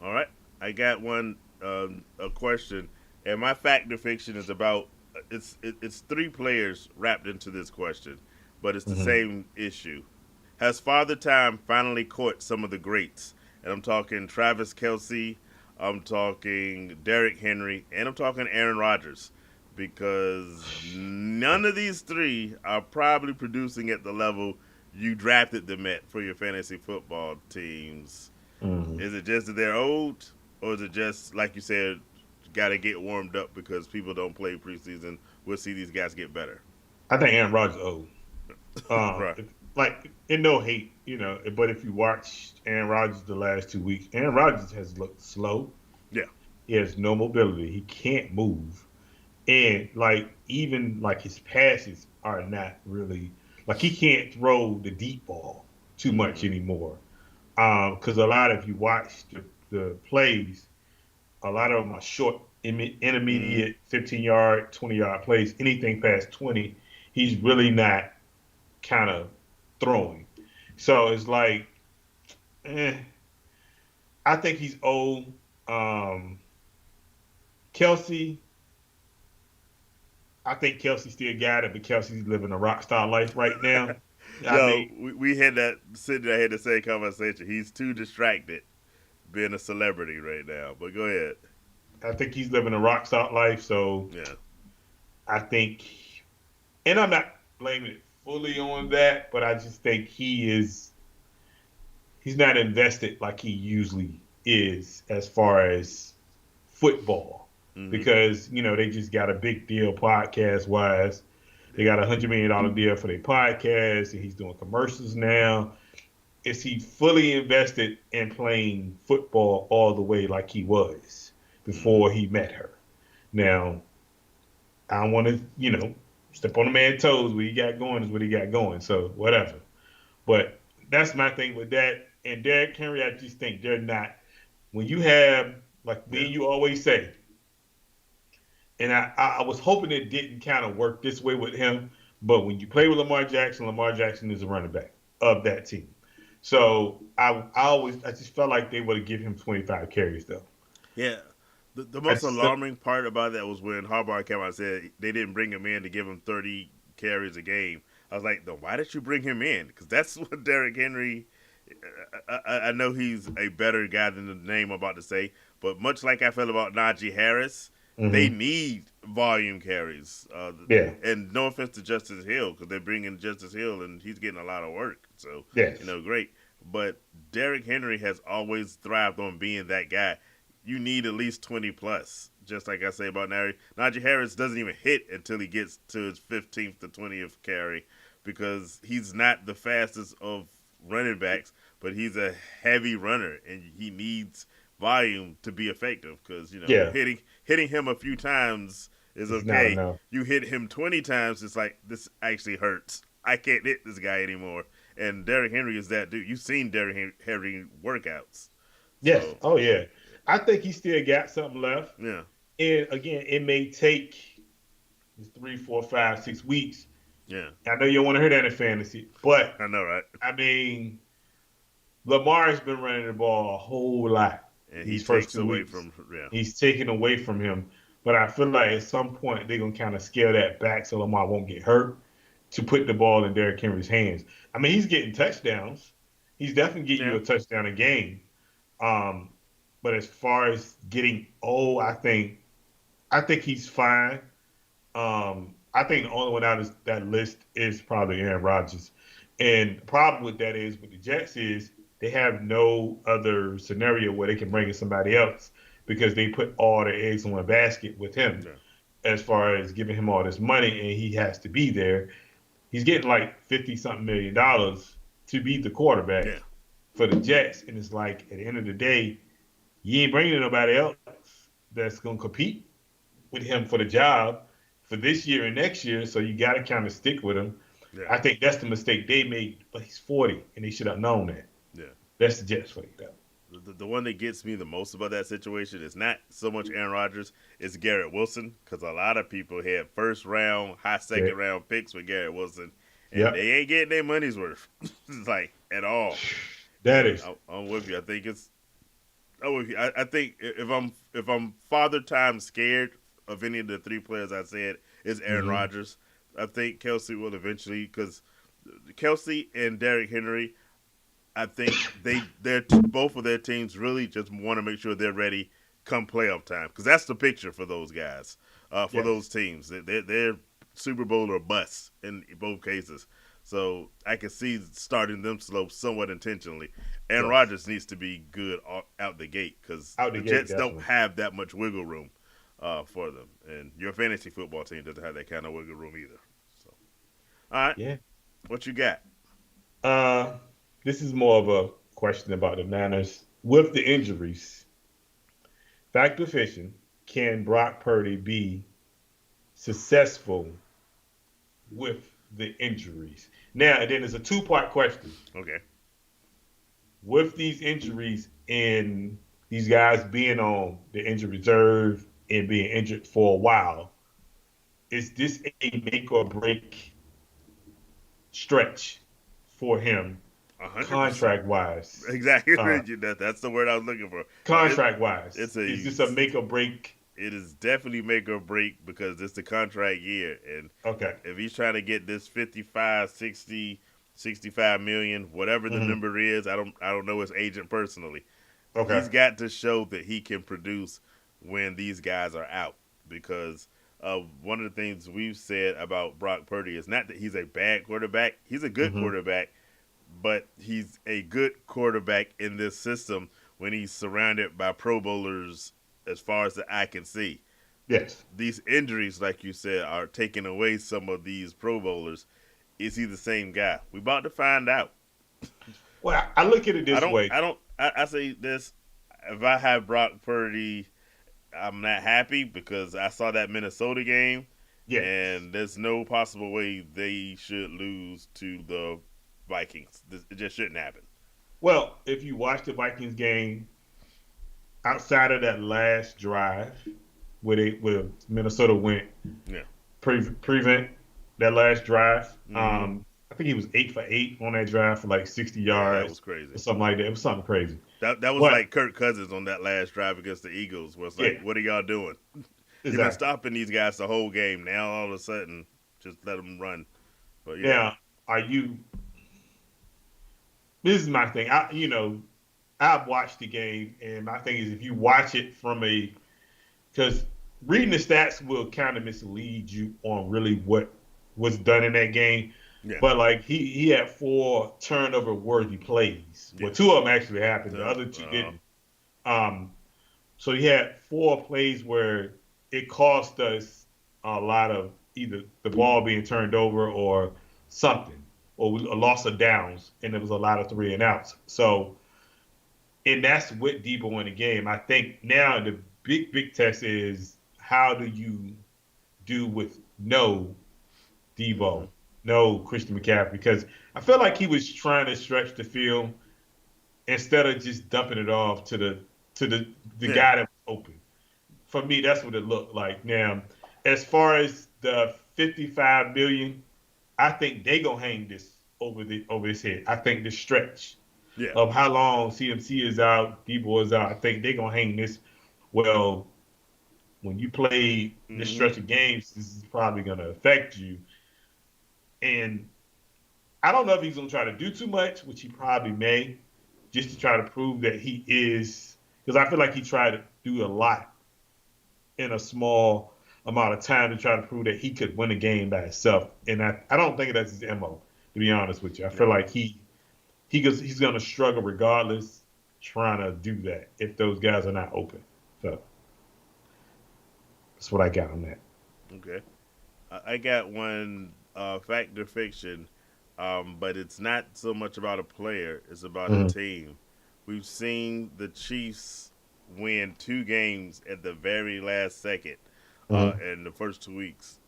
All right, I got one. A question, and my fact or fiction is about. It's 3 players wrapped into this question, but it's the Hmm. same issue. Has Father Time finally caught some of the greats and I'm talking Travis Kelsey, I'm talking Derrick Henry, and I'm talking Aaron Rodgers, because none of these three are probably producing at the level you drafted them at for your fantasy football teams. Mhm. Is it just that they're old, or is it just like you said, got to get warmed up because people don't play preseason? We'll see these guys get better. I think Aaron Rodgers old. Right. Like, and no hate, but if you watch Aaron Rodgers the last 2 weeks, Aaron Rodgers has looked slow. Yeah. He has no mobility. He can't move, and like even like his passes are not really like he can't throw the deep ball too much Mm-hmm. anymore. Because a lot of you watch the plays, a lot of them are short, Mm-hmm. intermediate, 15-yard, 20-yard plays. Anything past 20, he's really not kind of throwing. So it's like, eh, I think he's old. Um, Kelsey, I think Kelsey still got it, but Kelsey's living a rock star life right now. I Yo, mean, we had that sitting there had the same conversation. He's too distracted being a celebrity right now. But go ahead. I think he's living a rock star life. So Yeah. I think, and I'm not blaming it fully on that, but I just think he's not invested like he usually is as far as football Mm-hmm. because they just got a big deal podcast wise. They Yeah. got $100 million deal for their podcast, and he's doing commercials now. Is he fully invested in playing football all the way like he was Mm-hmm. before he met her? Now, I don't want to, step on the man's toes. What he got going is what he got going. So whatever. But that's my thing with that. And Derrick Henry, I just think they're not. When you have, like me Yeah. and you always say, and I was hoping it didn't kind of work this way with him, but when you play with Lamar Jackson is a running back of that team. So I just felt like they would have given him 25 carries though. Yeah. The I most just alarming part about that was when Harbaugh came out and said they didn't bring him in to give him 30 carries a game. I was like, then why did you bring him in? Because that's what Derrick Henry. I know he's a better guy than the name I'm about to say, but much like I felt about Najee Harris, they mm-hmm. need volume carries. Yeah, And no offense to Justice Hill, because they're bringing Justice Hill and he's getting a lot of work. So, yes, great. But Derrick Henry has always thrived on being that guy. You need at least 20 plus. Just like I say about Najee Harris doesn't even hit until he gets to his 15th to 20th carry because he's not the fastest of running backs, but he's a heavy runner and he needs volume to be effective because yeah, hitting him a few times is it's not okay. enough. You hit him 20 times, it's like this actually hurts. I can't hit this guy anymore. And Derrick Henry is that dude. You've seen Derrick Henry workouts, Yes, so oh yeah, I think he still got something left. yeah, And again, it may take 3, 4, 5, 6 weeks. yeah. I know you don't want to hear that in fantasy, but I know, right? I mean, Lamar's been running the ball a whole lot And he these first takes two away weeks. from yeah, He's taken away from him. But I feel like at some point they're gonna kind of scale that back so Lamar won't get hurt to put the ball in Derrick Henry's hands. I mean, he's getting touchdowns. He's definitely getting you yeah, a touchdown a game. Um, but as far as getting old, I think he's fine. I think the only one out of that list is probably Aaron Rodgers. And the problem with that is with the Jets is they have no other scenario where they can bring in somebody else because they put all their eggs in one basket with him yeah, as far as giving him all this money and he has to be there. He's getting like 50 something $1 million to be the yeah, quarterback for the Jets. And it's like at the end of the day, you ain't bringing nobody else that's gonna compete with him for the job for this year and next year. So you got to kind of stick with him. yeah, I think that's the mistake they made. But he's 40, and they should have known that. yeah. That's the Jets for you, though. The one that gets me the most about that situation is not so much Aaron Rodgers, it's Garrett Wilson, because a lot of people had first round, high Yeah. second round picks with Garrett Wilson, and Yep. they ain't getting their money's worth, it's like at all. That And is. I'm with you. I think it's. I'm with you. I think if I'm father time scared of any of the three players I said is Aaron Mm-hmm. Rodgers. I think Kelsey will eventually because Kelsey and Derrick Henry I think both of their teams really just want to make sure they're ready come playoff time because that's the picture for those guys, for those Yes. teams. They're Super Bowl or bust in both cases. So I can see starting them slow somewhat intentionally. Aaron Yes. Rodgers needs to be good out the gate because Out the the gate, Jets don't definitely. have that much wiggle room for them, and your fantasy football team doesn't have that kind of wiggle room either. So, all right, Yeah. what you got? Uh, this is more of a question about the Niners. With the injuries, factor fishing, can Brock Purdy be successful with the injuries? Now, and then there's a two-part question. Okay. With these injuries and these guys being on the injured reserve and being injured for a while, is this a make or break stretch for him 100%. contract wise? Exactly. Uh, That's the word I was looking for. contract wise, It's a is this a make or break? it is definitely make or break because it's the contract year, and Okay. if he's trying to get this 55, 60, 65 million, whatever the Hmm. number is, I don't know his agent personally. Okay. He's got to show that he can produce when these guys are out because one of the things we've said about Brock Purdy is not that he's a bad quarterback. He's a good Hmm. quarterback, but he's a good quarterback in this system when he's surrounded by Pro Bowlers as far as the eye can see. Yes. These injuries, like you said, are taking away some of these Pro Bowlers. Is he the same guy? We about to find out. Well, I look at it I this don't. way. I don't. I say this. If I have Brock Purdy, I'm not happy because I saw that Minnesota game, Yes. and there's no possible way they should lose to the Vikings. It just shouldn't happen. Well, if you watch the Vikings game outside of that last drive where Minnesota went Yeah. prevent that last drive. Mm-hmm. I think he was 8 for 8 on that drive for like 60 Yeah, that was yards crazy. or something like that. It was something crazy. That was But like Kirk Cousins on that last drive against the Eagles. Was like, yeah, what are y'all doing? You've been exactly. stopping these guys the whole game. Now all of a sudden, just let them run. But yeah, Now, are you? This is my thing. I've watched the game, and my thing is if you watch it from a because reading the stats will kind of mislead you on really what was done in that game. yeah, But like he had four turnover worthy plays. yeah. Well, two of them actually happened. The So, other two didn't. Um, so he had four plays where it cost us a lot of either the ball being turned over or something, or a loss of downs, and there was a lot of 3 and outs. So, and that's with Debo in the game. I think now the big test is how do you do with no mm-hmm. Debo, no Christian McCaffrey, because I feel like he was trying to stretch the field instead of just dumping it off to the Yeah, guy that was open. For me, that's what it looked like. Now, as far as the 55 million, I think they gonna hang this over his head. I think the stretch yeah, of how long CMC is out, Debo is out. I think they gonna hang this. Well, when you play this mm-hmm. stretch of games, this is probably gonna affect you. And I don't know if he's gonna try to do too much, which he probably may, just to try to prove that he is. Because I feel like he tried to do a lot in a small amount of time to try to prove that he could win a game by himself. And I don't think that's his MO, to be honest with you. I yeah. feel like he's going to struggle regardless trying to do that if those guys are not open. So that's what I got on that. Okay, I got one fact or fiction, but it's not so much about a player; it's about a Mm-hmm. team. We've seen the Chiefs win two games at the very last second Mm-hmm. in the first 2 weeks.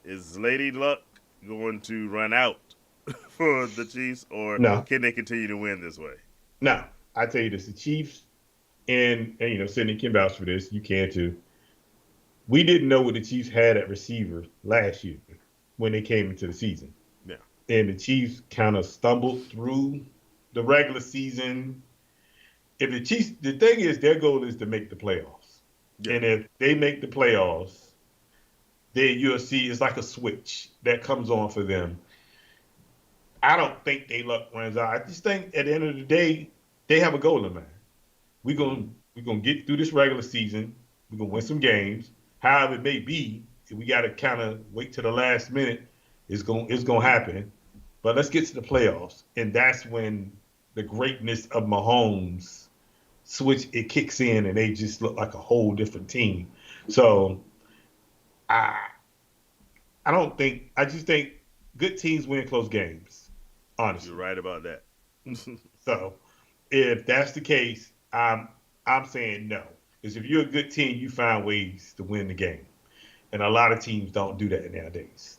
Is Lady Luck going to run out for the Chiefs, or No, can they continue to win this way? no. I tell you this: the Chiefs and Sidney can vouch for this. You can too. We didn't know what the Chiefs had at receiver last year when they came into the season, Yeah, and the Chiefs kind of stumbled through the regular season. If the Chiefs, the thing is, their goal is to make the playoffs, yeah, and if they make the playoffs, then you'll see it's like a switch that comes on for them. I don't think they luck runs out. I just think at the end of the day, they have a goal in mind. We're gonna get through this regular season. We're gonna win some games. However it may be, if we gotta kind of wait to the last minute. It's gonna happen. But let's get to the playoffs, and that's when the greatness of Mahomes switch it kicks in, and they just look like a whole different team. So I I don't think I just think good teams win close games, You're honestly. right about that. So if that's the case, I'm saying no. Because if you're a good team, you find ways to win the game, and a lot of teams don't do that nowadays.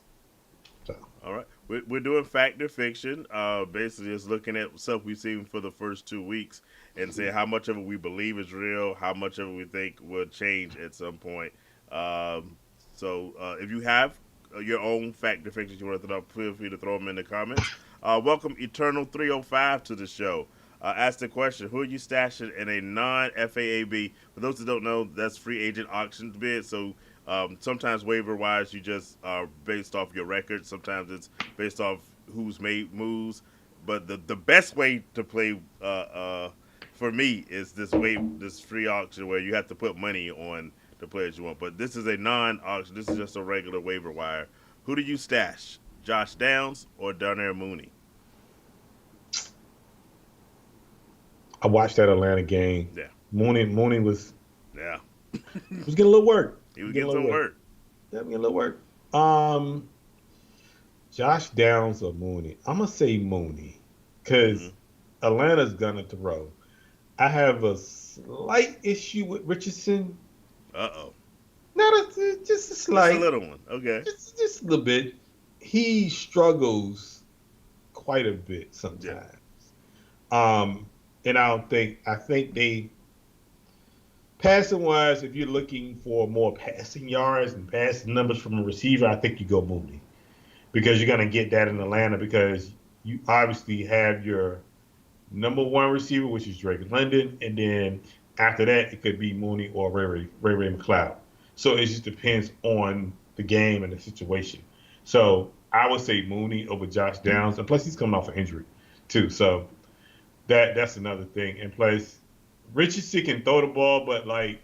So All right. We're doing fact or fiction. Basically, just looking at stuff we've seen for the first 2 weeks and saying how much of it we believe is real, how much of it we think will change at some point. If you have your own fact or fiction you want to throw up, feel free to throw them in the comments. Welcome Eternal 305 to the show. Ask the question: who are you stashing in a non-FAAB? For those that don't know, that's free agent auctions bid. So sometimes waiver wise, you just are based off your record. Sometimes it's based off who's made moves. But the best way to play for me is this free auction where you have to put money on the players you want. But this is a non-auction. This is just a regular waiver wire. Who do you stash? Josh Downs or Darnell Mooney? I watched that Atlanta game. Yeah, Mooney yeah. was getting a little work. He was Getting getting a little some work. work. Yeah, getting a little work. Um, Josh Downs or Mooney? I'm gonna say Mooney Hmm. because Atlanta's gonna throw. I have a slight issue with Richardson. Uh oh. Not just a Just a slight, little one. Okay. just a little bit. He struggles quite a bit Yeah. sometimes. Um, and I think they passing wise, if you're looking for more passing yards and passing numbers from a receiver, I think you go Mooney because you're gonna get that in Atlanta because you obviously have your number one receiver, which is Drake London, and then after that it could be Mooney or Ray McLeod. So it just depends on the game and the situation. So I would say Mooney over Josh Downs, and plus he's coming off an injury too. So that's another thing. And plus Richardson can throw the ball, but like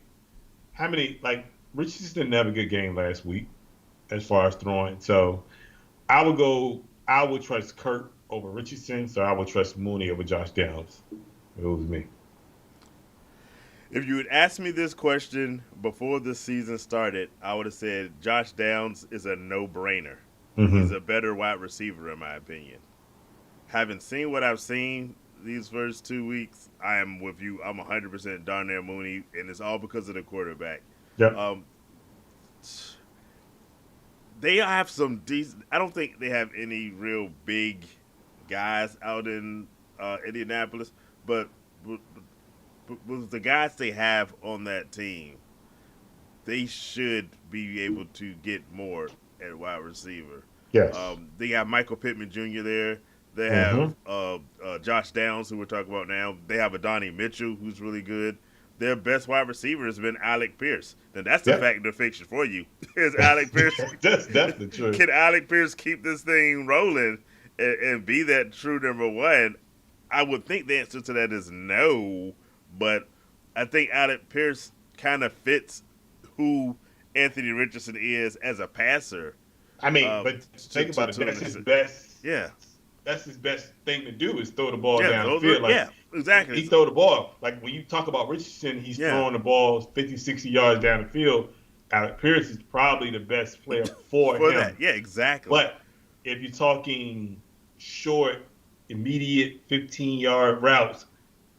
how many like Richardson didn't have a good game last week as far as throwing. So I would trust Kurt over Richardson, so I would trust Mooney over Josh Downs. It was me. If you had asked me this question before the season started, I would have said Josh Downs is a no-brainer. He's Hmm. a better wide receiver in my opinion. Having seen what I've seen these first 2 weeks, I am with you. I'm 100% Darnell Mooney, and it's all because of the quarterback. Yep. Um, they have some decent. I don't think they have any real big guys out in Indianapolis, but with, with the guys they have on that team, they should be able to get more at wide receiver. Yes. They have Michael Pittman Jr. there. They have Hmm. Josh Downs, who we're talking about now. They have Adonai Mitchell, who's really good. Their best wide receiver has been Alec Pierce. Then that's the Yep. fact of fiction for you. Is Alec Pierce? That's definitely true. Can Alec Pierce keep this thing rolling and be that true number one? I would think the answer to that is no, but I think Alec Pierce kind of fits who Anthony Richardson is as a passer. I mean, Um, but think about it. to That's an his extent. best. Yeah, That's his best thing to do is throw the ball yeah, down the those are field. Like yeah, exactly. he throw the ball. Like when you talk about Richardson, he's Yeah, throwing the ball 50, 60 yards down the field. Alec Pierce is probably the best player for for that, him. yeah, exactly. But if you're talking short, immediate 15-yard routes,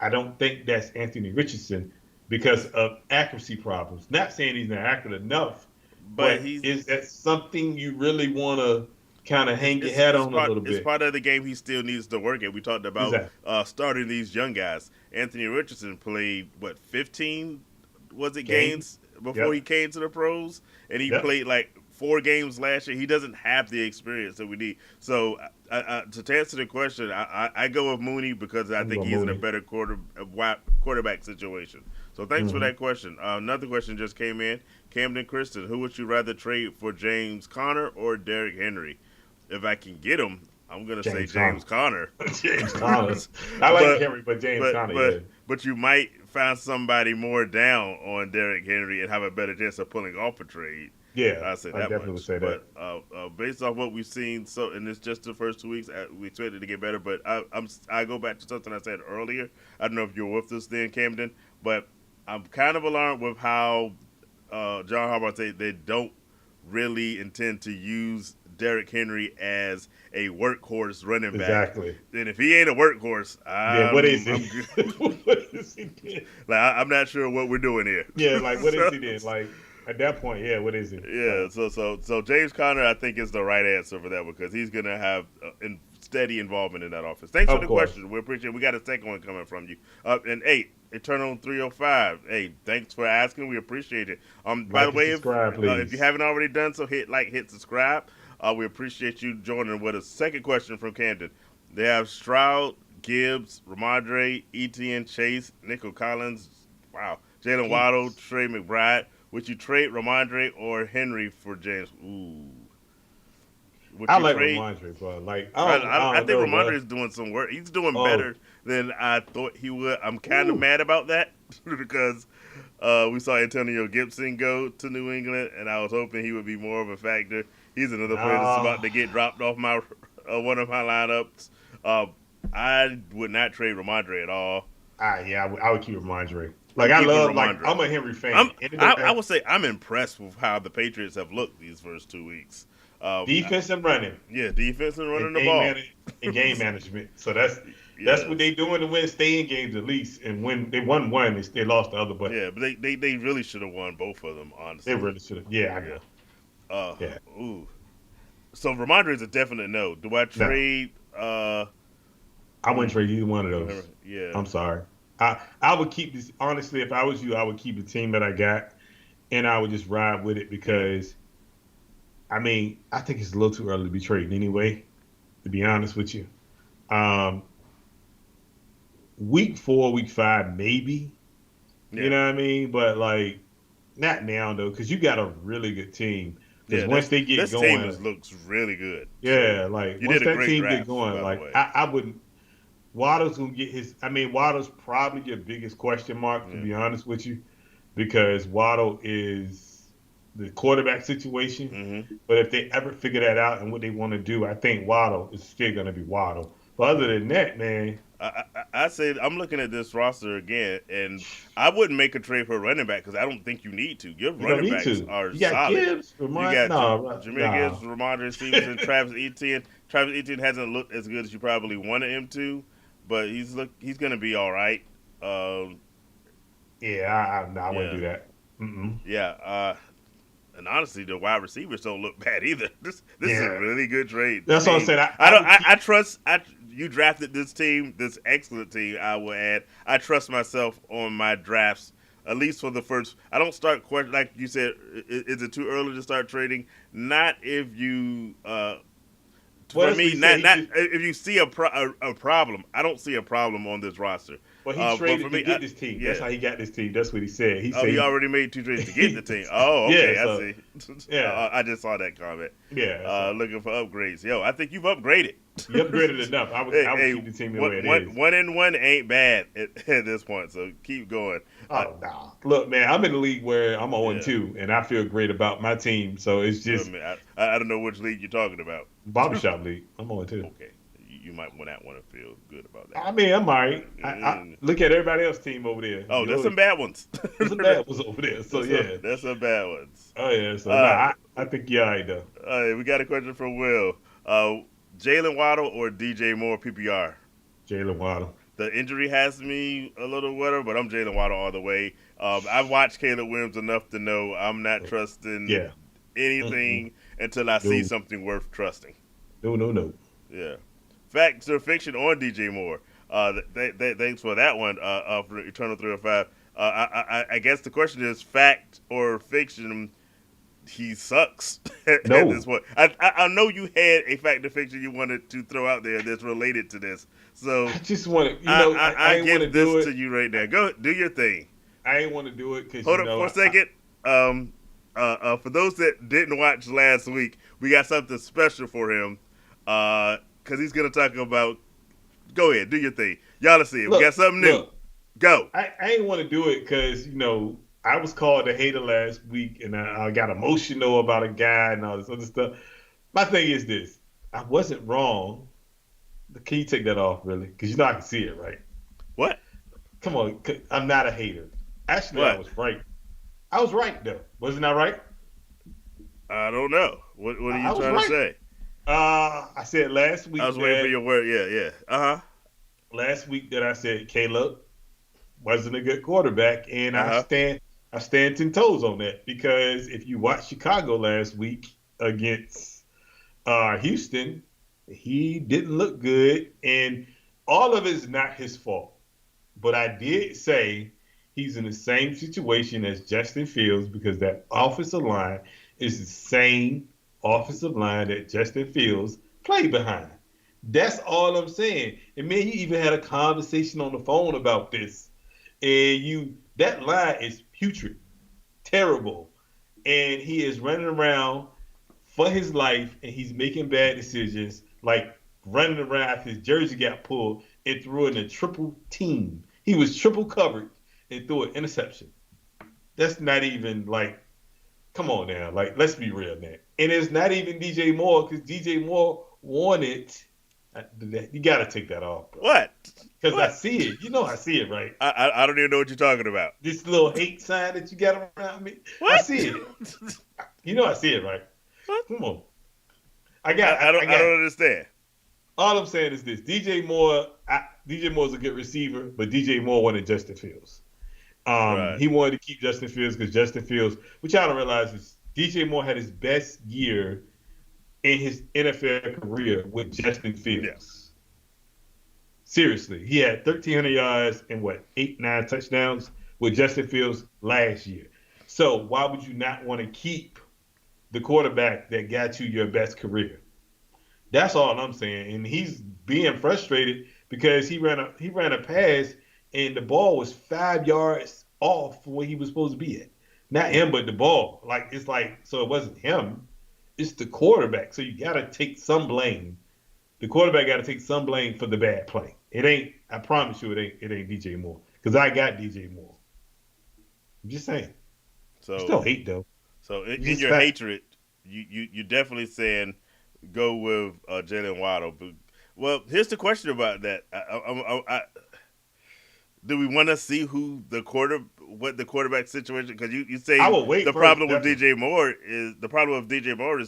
I don't think that's Anthony Richardson because of accuracy problems. Not saying he's not accurate enough, But but he's is that something you really want to kind of it's, hang your it's hat it's on a part little it's bit? part of the game he still needs to work at. We talked about Exactly. starting these young guys. Anthony Richardson played what 15 was it Game. games before he Yep. came to the pros, and he Yep. played like 4 games last year. He doesn't have the experience that we need. So to answer the question, I go with Mooney because I I'm think going he's in a Mooney. better quarterback situation. So thanks for Hmm. that question. Another question just came in. Camden Kristen, who would you rather trade for James Conner or Derrick Henry? If I can get him, I'm gonna say James James Conner. Conner. James Conner. I like but Henry, but James but Conner, yeah. but you might find somebody more down on Derrick Henry and have a better chance of pulling off a trade. Yeah, I say I that definitely would much. say that. But based off what we've seen, so and it's just the first 2 weeks, we expect it to get better. But I go back to something I said earlier. I don't know if you were with us then, Camden, but I'm kind of alarmed with how John Harbaugh say they don't really intend to use Derrick Henry as a workhorse running back. Exactly. And if he ain't a workhorse, Then what is I'm he? good. What is he then? Like I'm not sure what we're doing here. Yeah, like what is so, he then? Like at that point, yeah, what is he? yeah, so James Conner, I think is the right answer for that because he's gonna have steady involvement in that offense. Thanks for Of the course. question. We appreciate it. We got a second one coming from you. And eight, Eternal 305. Hey, thanks for asking. We appreciate it. By the Like and way, subscribe, if you please. haven't already done so, hit like, hit subscribe. We appreciate you joining with a second question from Camden. They have Stroud, Gibbs, Ramondre, Etienne, Chase, Nico Collins. Wow, Jalen Waddle, Jeez. Trey McBride. Would you trade Ramondre or Henry for James? Ooh. Would I you like trade? Ramondre, bro. Like I I don't think know, Ramondre bro. is doing some work. He's doing Oh, better than I thought he would. I'm kind of ooh, mad about that because we saw Antonio Gibson go to New England, and I was hoping he would be more of a factor. He's another player that's no. about to get dropped off my one of my lineups. Uh, I would not trade Ramondre at all. Yeah, I would keep Ramondre. I'm Like I keeping love, like Ramondre. I'm a Henry fan. I would say I'm impressed with how the Patriots have looked these first 2 weeks. Defense and running Yeah, defense and and running the ball. game management. So that's what Yes. they doing to win staying games at least. And when they won one, they lost the other, but Yeah, but they really should have won both of them, they honestly. really should have. Yeah, I Yeah. know. Uh, Yeah, ooh. So Ramondre is a definite no. Do I no, trade? I wouldn't trade either one of those. Yeah. I'm sorry. I would keep this honestly. If I was you, I would keep the team that I got, and I would just ride with it Yeah. because I mean I think it's a little too early to be trading anyway. To be honest with you, um, week 4, week 5, maybe. You Yeah. know what I mean? But like not now though, because you got a really good team. Because Yeah. once they get This team going, looks really good. So yeah, like you once did a that great team get draft, going, by the like way. I wouldn't. Waddle's gonna get his. I mean, Waddle's probably your biggest question mark, to Yeah. be honest with you, because Waddle is the quarterback situation. Hmm. But if they ever figure that out and what they want to do, I think Waddle is still gonna be Waddle. But other than that, man, I said I'm looking at this roster again, and I wouldn't make a trade for a running back because I don't think you need to. Your you don't running need backs to. are You got solid. Gibbs, You Ramon. got No, Jameer Gibbs, no. Ramondre Stevenson, Travis Etienne. Travis Etienne hasn't looked as good as you probably wanted him to, but he's gonna be all right. Um, Yeah, I wouldn't yeah, do that. Mm-mm. yeah. And honestly, the wide receivers don't look bad either. This is a Yeah, really good trade. that's I what I mean, said. I I don't would keep. I trust you drafted this team, this excellent team. I will add. I trust myself on my drafts. At least for the first, I don't start question like you said. Is it too early to start trading? Not if you Well, for that's what me, he said. He not just if you see a problem. I don't see a problem on this roster. well, he But for traded to me, get this team. That's yeah. how he got this team. That's what he said. He Oh, said he already made 2 trades to get the team. Oh, yeah. okay, I So see. yeah, I just saw that comment. yeah. So Looking for upgrades. Yo, I think you've upgraded. you upgraded enough. hey, I would hey, keep the team the way it is. one and one ain't bad at this point. So keep going. Oh no! Look, man, I'm in a league where I'm 0 Yeah. 2, and I feel great about my team. So it's I just mean, I don't know which league you're talking about. barbershop league. I'm 0 2. Okay, you might want that one to feel good about that. I mean, I'm alright. I Mm. look at everybody else's team over there. Oh, there's some bad ones. There's some bad ones over there. So yeah. There's some bad ones. Oh yeah. So no, Uh, I think you're alright though. we got a question from Will. Jalen Waddle or DJ Moore PPR? Jalen Waddle. The injury has me a little whatever, but I'm Jalen Waddle all the way. I've watched Caleb Williams enough to know I'm not trusting Yeah. Mm-mm. anything until I see No. something worth trusting. No. Yeah. Fact or fiction on DJ Moore. Thanks for that one. For Eternal 305. I guess the question is fact or fiction. He sucks at No. this point. I know you had a fact or fiction you wanted to throw out there that's related to this. So I just want to, I I ain't want to give do this it. to you right now. Go do your thing. I ain't want to do it because Hold up for a second. For those that didn't watch last week, we got something special for him. because he's gonna talk about. Go ahead, do your thing. Y'all see it. We got Look, something new. look. Go. I ain't want to do it because I was called a hater last week, and I got emotional about a guy and all this other stuff. My thing is this: I wasn't wrong. Can you take that off, really? Because I can see it, right? What? Come on, I'm not a hater. Actually, I What? was right. I was right though, wasn't I right? I don't know. What are you I was trying to right. say? I said I was waiting for your word. Yeah, yeah. last week that I said Caleb wasn't a good quarterback, and Uh huh. I stand 10 toes on that because if you watch Chicago last week against Houston, he didn't look good, and all of it is not his fault. But I did say he's in the same situation as Justin Fields because that offensive line is the same offensive line that Justin Fields played behind. That's all I'm saying. And man, you even had a conversation on the phone about this. And that line is putrid, terrible. And he is running around for his life and he's making bad decisions, like running around after his jersey got pulled and threw in a triple team. He was triple covered and threw an interception. That's not even like, come on now. Like, let's be real, man. And it's not even DJ Moore because DJ Moore wanted. You got to take that off, bro. What? Because I What? see it. I see it, right? I don't even know what you're talking about. This little hate sign that you got around me. I What? see it. I see it, right? What? Come on. I I got don't understand. all I'm saying is this: DJ Moore's a good receiver, but DJ Moore wanted Justin Fields. Right. He wanted to keep Justin Fields because Justin Fields, which I don't realize is DJ Moore had his best year in his NFL career with Justin Yeah. Fields. Seriously, he had 1,300 yards and what 8, 9 touchdowns with Justin Fields last year. So why would you not want to keep the quarterback that got you your best career? That's all I'm saying. And he's being frustrated because he ran a pass and the ball was 5 yards off from where he was supposed to be at. Not him, but the ball. So it wasn't him. It's the quarterback. So you gotta take some blame. The quarterback gotta take some blame for the bad play. It ain't, I promise you it ain't DJ Moore. Because I got DJ Moore. I'm just saying. You So still hate though. in It's just your fact. hatred, you definitely saying go with Jalen Waddle. But, well, here's the question about that. Do we want to see what the quarterback situation? Because you I say will wait the first, problem with definitely. DJ Moore is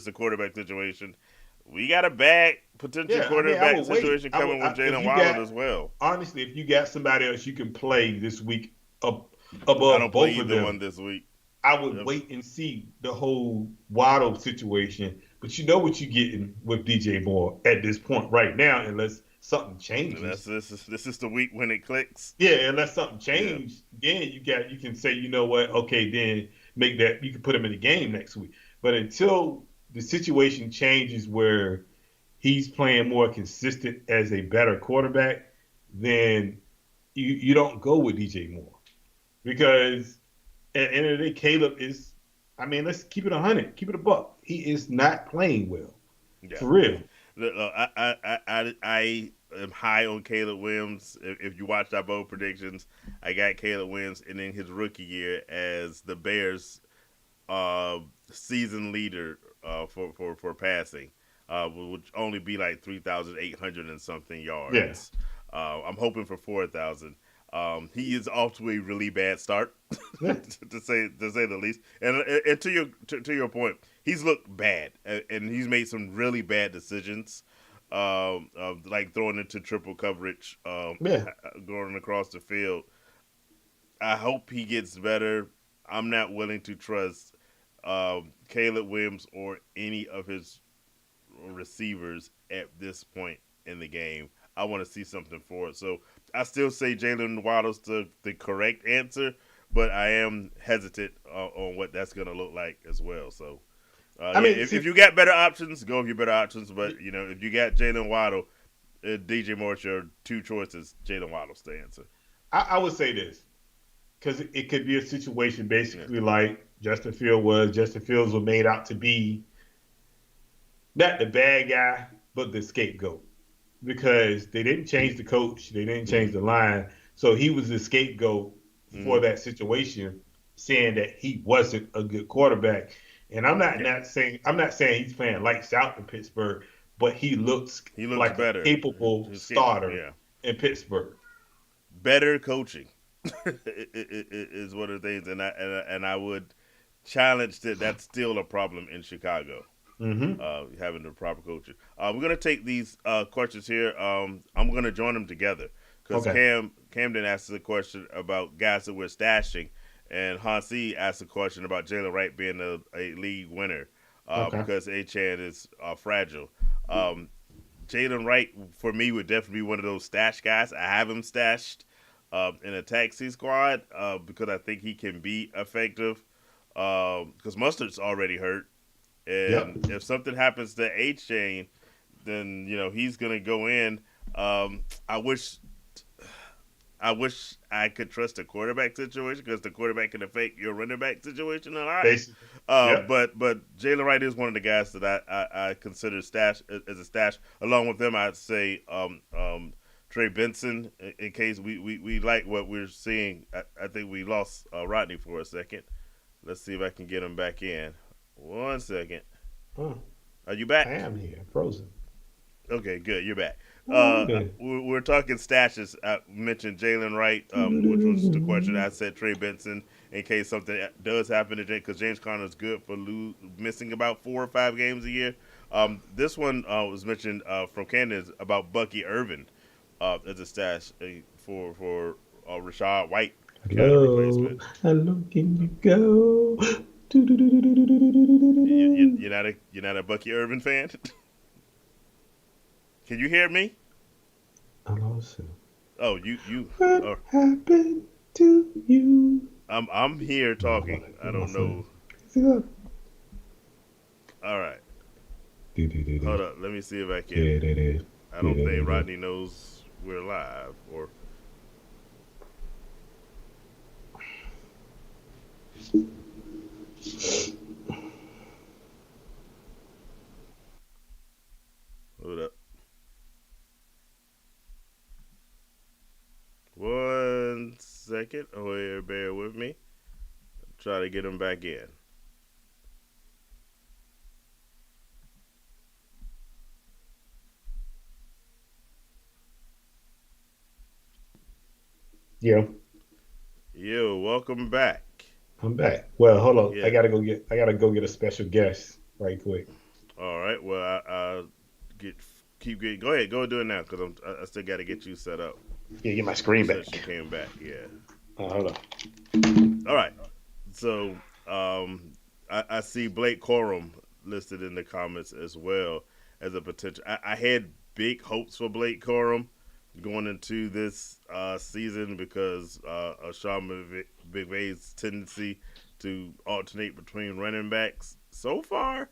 the quarterback situation. We got a bad potential Yeah, I mean, I quarterback will wait. situation coming with If Jalen you Waddle got as well. honestly, if you got somebody else you can play this week I above don't play both of either one them, this week. I would Yep. wait and see the whole Waddle situation. But you know what you're getting with DJ Moore at this point right now, unless something And changes. this is the week when it clicks. Yeah, unless something Yeah, changed, then you can say, you know what, okay, then make that you can put him in the game next week. But until the situation changes where he's playing more consistent as a better quarterback, then you don't go with DJ Moore because at the end of the day, Caleb is. I mean, let's keep it 100, keep it a buck. He is not playing well, yeah. for real. I am high on Caleb Williams. If you watched our bold predictions, I got Caleb Williams, and in his rookie year as the Bears' season leader for passing, would only be like 3,800 and something Yeah, yards. I'm hoping for 4,000. He is off to a really bad start, yeah, to say the least. And to your point, he's looked bad, and he's made some really bad decisions, like throwing into triple coverage, yeah. going across the field. I hope he gets better. I'm not willing to trust Caleb Williams or any of his receivers at this point in the game. I want to see something for it. So I still say Jalen Waddle's the correct answer, but I am hesitant on what that's going to look like as well. So I mean, if see, you got better options, go with your better options. But if you got Jalen Waddle, DJ Moore's your two choices. Jalen Waddle's the answer. I would say this because it could be a situation Yeah. basically like Justin Fields was. Justin Fields was made out to be not the bad guy, but the scapegoat. because they didn't change the coach, they didn't change Mm-hmm. the line, so he was the scapegoat for Mm-hmm. that situation, saying that he wasn't a good quarterback. And I'm not saying he's playing lights out in Pittsburgh, but he looks He looks like a better. capable His game, starter yeah, in Pittsburgh. better coaching is one of the things, and I would challenge that that's still a problem in Chicago. Mm-hmm. Having the proper coaching. We're gonna take these questions here. I'm gonna join them together because Okay. Camden asked a question about guys that we're stashing, and Hansi asked a question about Jalen Wright being a league winner Okay. because Achan is fragile. Um, Jalen Wright for me would definitely be one of those stash guys. I have him stashed in a taxi squad because I think he can be effective. Because Mustard's already hurt, Yep. and if something happens to H Chain, then he's gonna go in. Um, I wish I could trust the quarterback situation because the quarterback can affect your running back situation a lot. Basically. Yep. But Jalen Wright is one of the guys that I consider stash as a stash. Along with them, I'd say Trey Benson in case we like what we're seeing. I think we lost Rodney for a second. Let's see if I can get him back in. One second. Oh, Are you I back? am here, frozen. Okay, good. You're back. Oh, okay. We're talking stashes. I mentioned Jalen Wright, which was the question. I said Trey Benson in case something does happen to James, because James Conner is good for missing about 4 or 5 games a year. This one was mentioned from Candace about Bucky Irvin as a stash for Rashad White kind of Hello, replacement. hello, can you go? Do-do-do-do-do-do-do-do-do. You're not a Bucky Irvin fan. Can you hear me? I lost him. Oh, you. What Oh, happened to you? I'm here Oh, talking. I what am I don't saying? know. Is it up? All right, Do-do-do-do. hold up. Let me see if I can. Do-do-do. I don't think Do-do-do-do. Rodney knows we're live. Or hold up. One second. Oh, here, bear with me. Try to get him back in. Yeah, Yo, welcome back. I'm back. Well, hold on. I Yeah. gotta go get. I gotta go get a special guest right quick. All right. Well, I get keep getting. Go ahead. Go do it now because I still got to get you set up Yeah, get my screen since you back. came back. Yeah. Hold on. All right. So I see Blake Corum listed in the comments as well as a potential. I had big hopes for Blake Corum going into this season because of Sean McVay's tendency to alternate between running backs. So far,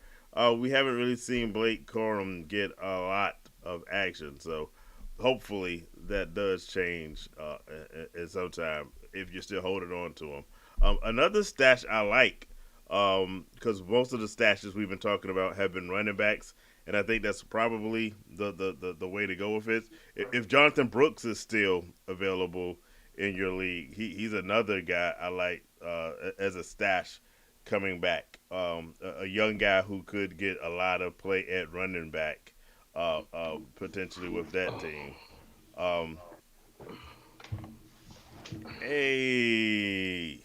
we haven't really seen Blake Corum get a lot of action. So hopefully that does change at some time if you're still holding on to him. Another stash I like because most of the stashes we've been talking about have been running backs, and I think that's probably the way to go with it. If Jonathan Brooks is still available in your league, he's another guy I like as a stash coming back. A young guy who could get a lot of play at running back potentially with that team. Um, hey.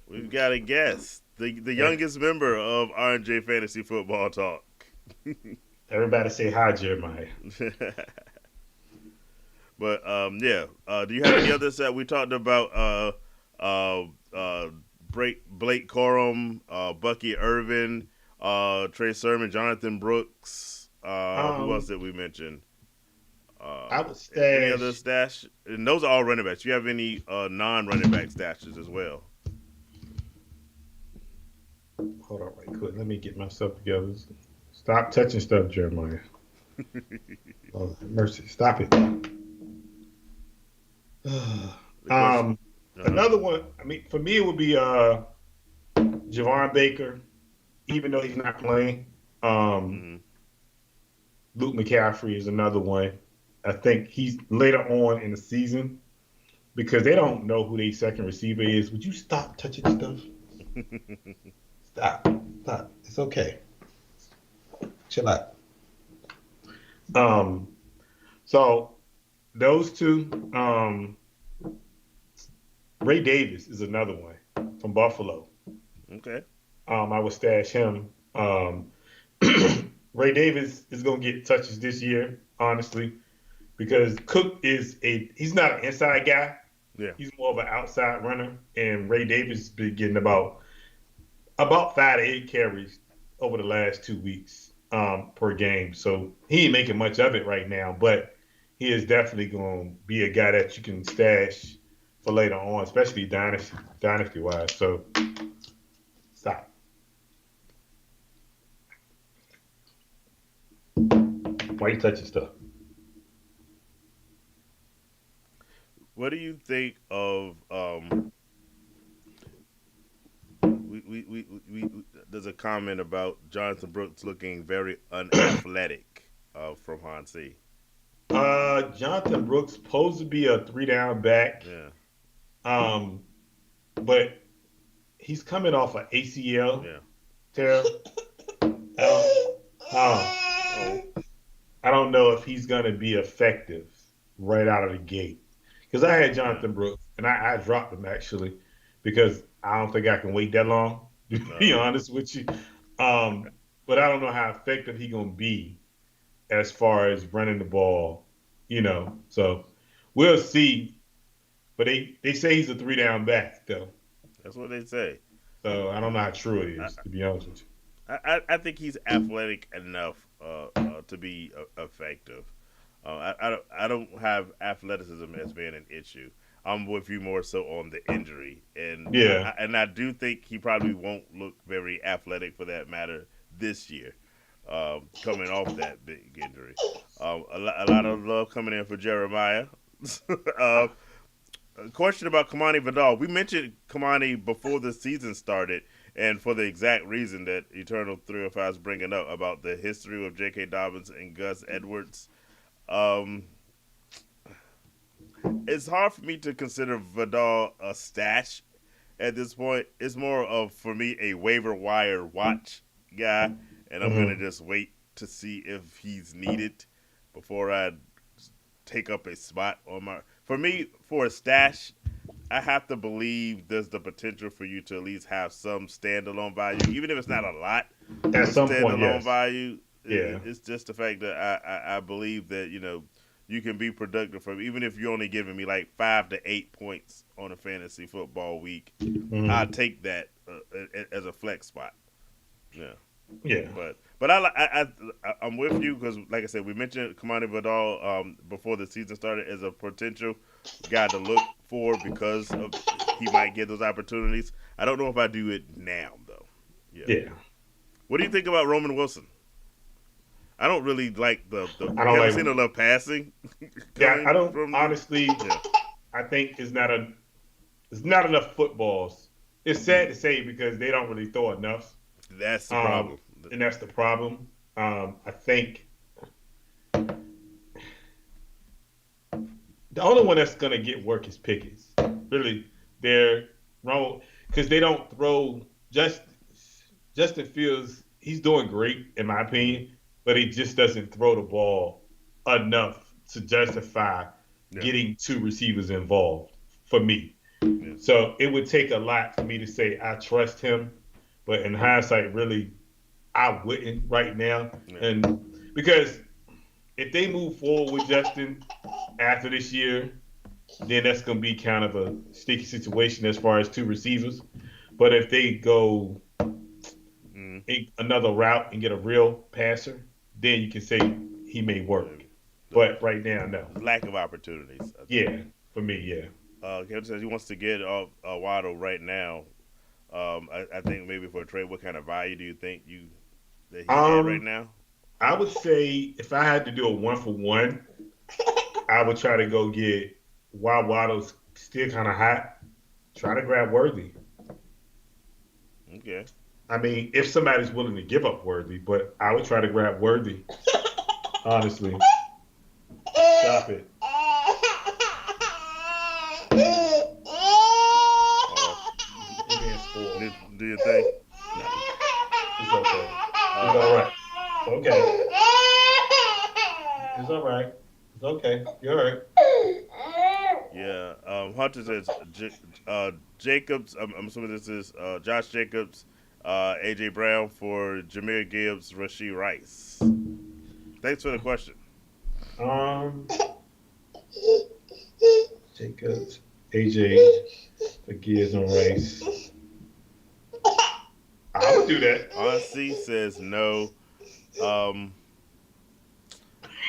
We've got a guest, the Eh, youngest member of R&J Fantasy Football Talk. everybody say hi, Jeremiah. But yeah, do you have any others that we talked about? Uh, uh, Blake Corum, Bucky Irvin, Trey Sermon, Jonathan Brooks. Who else Um, did we mention? I would Any other stash. stash? And those are all running backs. You have any non-running back stashes as well? Hold on, right quick. Let me get myself together. Stop touching stuff, Jeremiah. Oh, mercy. Stop it. The question. Uh huh. Another one. I mean, for me, it would be Javon Baker, even though he's not playing. Um, Mm-hmm. Luke McCaffrey is another one. I think he's later on in the season because they don't know who their second receiver is. Would you stop touching stuff? Stop. Stop. It's okay. Chill out. Um, so those two, Ray Davis is another one from Buffalo. Okay. I would stash him. Ray Davis is gonna get touches this year, honestly, because Cook he's not an inside guy. Yeah. He's more of an outside runner, and Ray Davis has been getting about 5 to 8 carries over the last 2 weeks per game. So he ain't making much of it right now, but he is definitely going to be a guy that you can stash for later on, especially dynasty wise. So stop. Why you touching stuff? What do you think of there's a comment about Jonathan Brooks looking very unathletic from Hansi. Jonathan Brooks supposed to be a 3 down back, Yeah. um, but he's coming off an ACL Yeah. tear. Uh, Oh. I don't know if he's going to be effective right out of the gate. Because I had Yeah. Jonathan Brooks, and I dropped him actually because I don't think I can wait that long, to be No. honest with you. But I don't know how effective he's going to be as far as running the ball. So we'll see. But they say he's a 3 down back, though. That's what they say. So I don't know how true it I, is, to be honest with I think he's athletic enough to be effective. I don't have athleticism as being an issue. I'm with you more so on the injury, and you. Yeah. I do think he probably won't look very athletic for that matter this year, coming off that big injury. A lot of love coming in for Jeremiah. uh, a question about Kamani Vidal. We mentioned Kamani before the season started, and for the exact reason that Eternal 305 is bringing up about the history of J.K. Dobbins and Gus Edwards. Um, it's hard for me to consider Vidal a stash at this point. It's more of, for me, a waiver wire watch guy, and I'm going to Hmm. just wait to see if he's needed before I take up a spot on my. For me, for a stash, I have to believe there's the potential for you to at least have some standalone value, even if it's not a lot At of some point, standalone yes. value. Yeah. It's just the fact that I believe that you can be productive from even if you're only giving me like 5 to 8 points on a fantasy football week. I'll Hmm. take that as a flex spot. Yeah. Yeah. But I'm with you because, like I said, we mentioned Kamani Vidal before the season started as a potential guy to look for because of he might get those opportunities. I don't know if I do it now though. Yeah. Yeah. What do you think about Roman Wilson? I don't really like the I you don't haven't like. seen enough passing Yeah, I coming don't from honestly. yeah. I think it's not enough footballs. It's sad to say because they don't really throw enough, That's the um, problem. and that's the problem. I think the only one that's gonna get work is Pickens. Really, they're wrong because they don't throw. Justin Fields, he's doing great in my opinion, but he just doesn't throw the ball enough to justify Yeah. getting two receivers involved for me. Yeah. So it would take a lot for me to say I trust him, but in hindsight, really, I wouldn't right now. Yeah. And because if they move forward with Justin after this year, then that's going to be kind of a sticky situation as far as two receivers. But if they go Mm. another route and get a real passer, then you can say he may work. But right now, no. Lack of opportunities, I think. Yeah, for me, yeah. Kevin says he wants to get off Waddle right now. I think maybe for a trade, what kind of value do you think that he get right Um, now? I would say if I had to do a 1 for 1, I would try to go get while Waddle's still kind of hot. Try to grab Worthy. Okay. I mean, if somebody's willing to give up Worthy, but I would try to grab Worthy. Honestly, stop it. Oh, You're being spoiled. do you think? No, it's okay. It's Uh, all right. It's okay. It's all right. It's okay. You're all right. yeah. Hunter says Jacobs. I'm assuming this is Josh Jacobs, AJ Brown for Jameer Gibbs, Rasheed Rice. Thanks for the question. Um, Jacobs, AJ, the Gears on Rice. I would do that. RC says no. Um,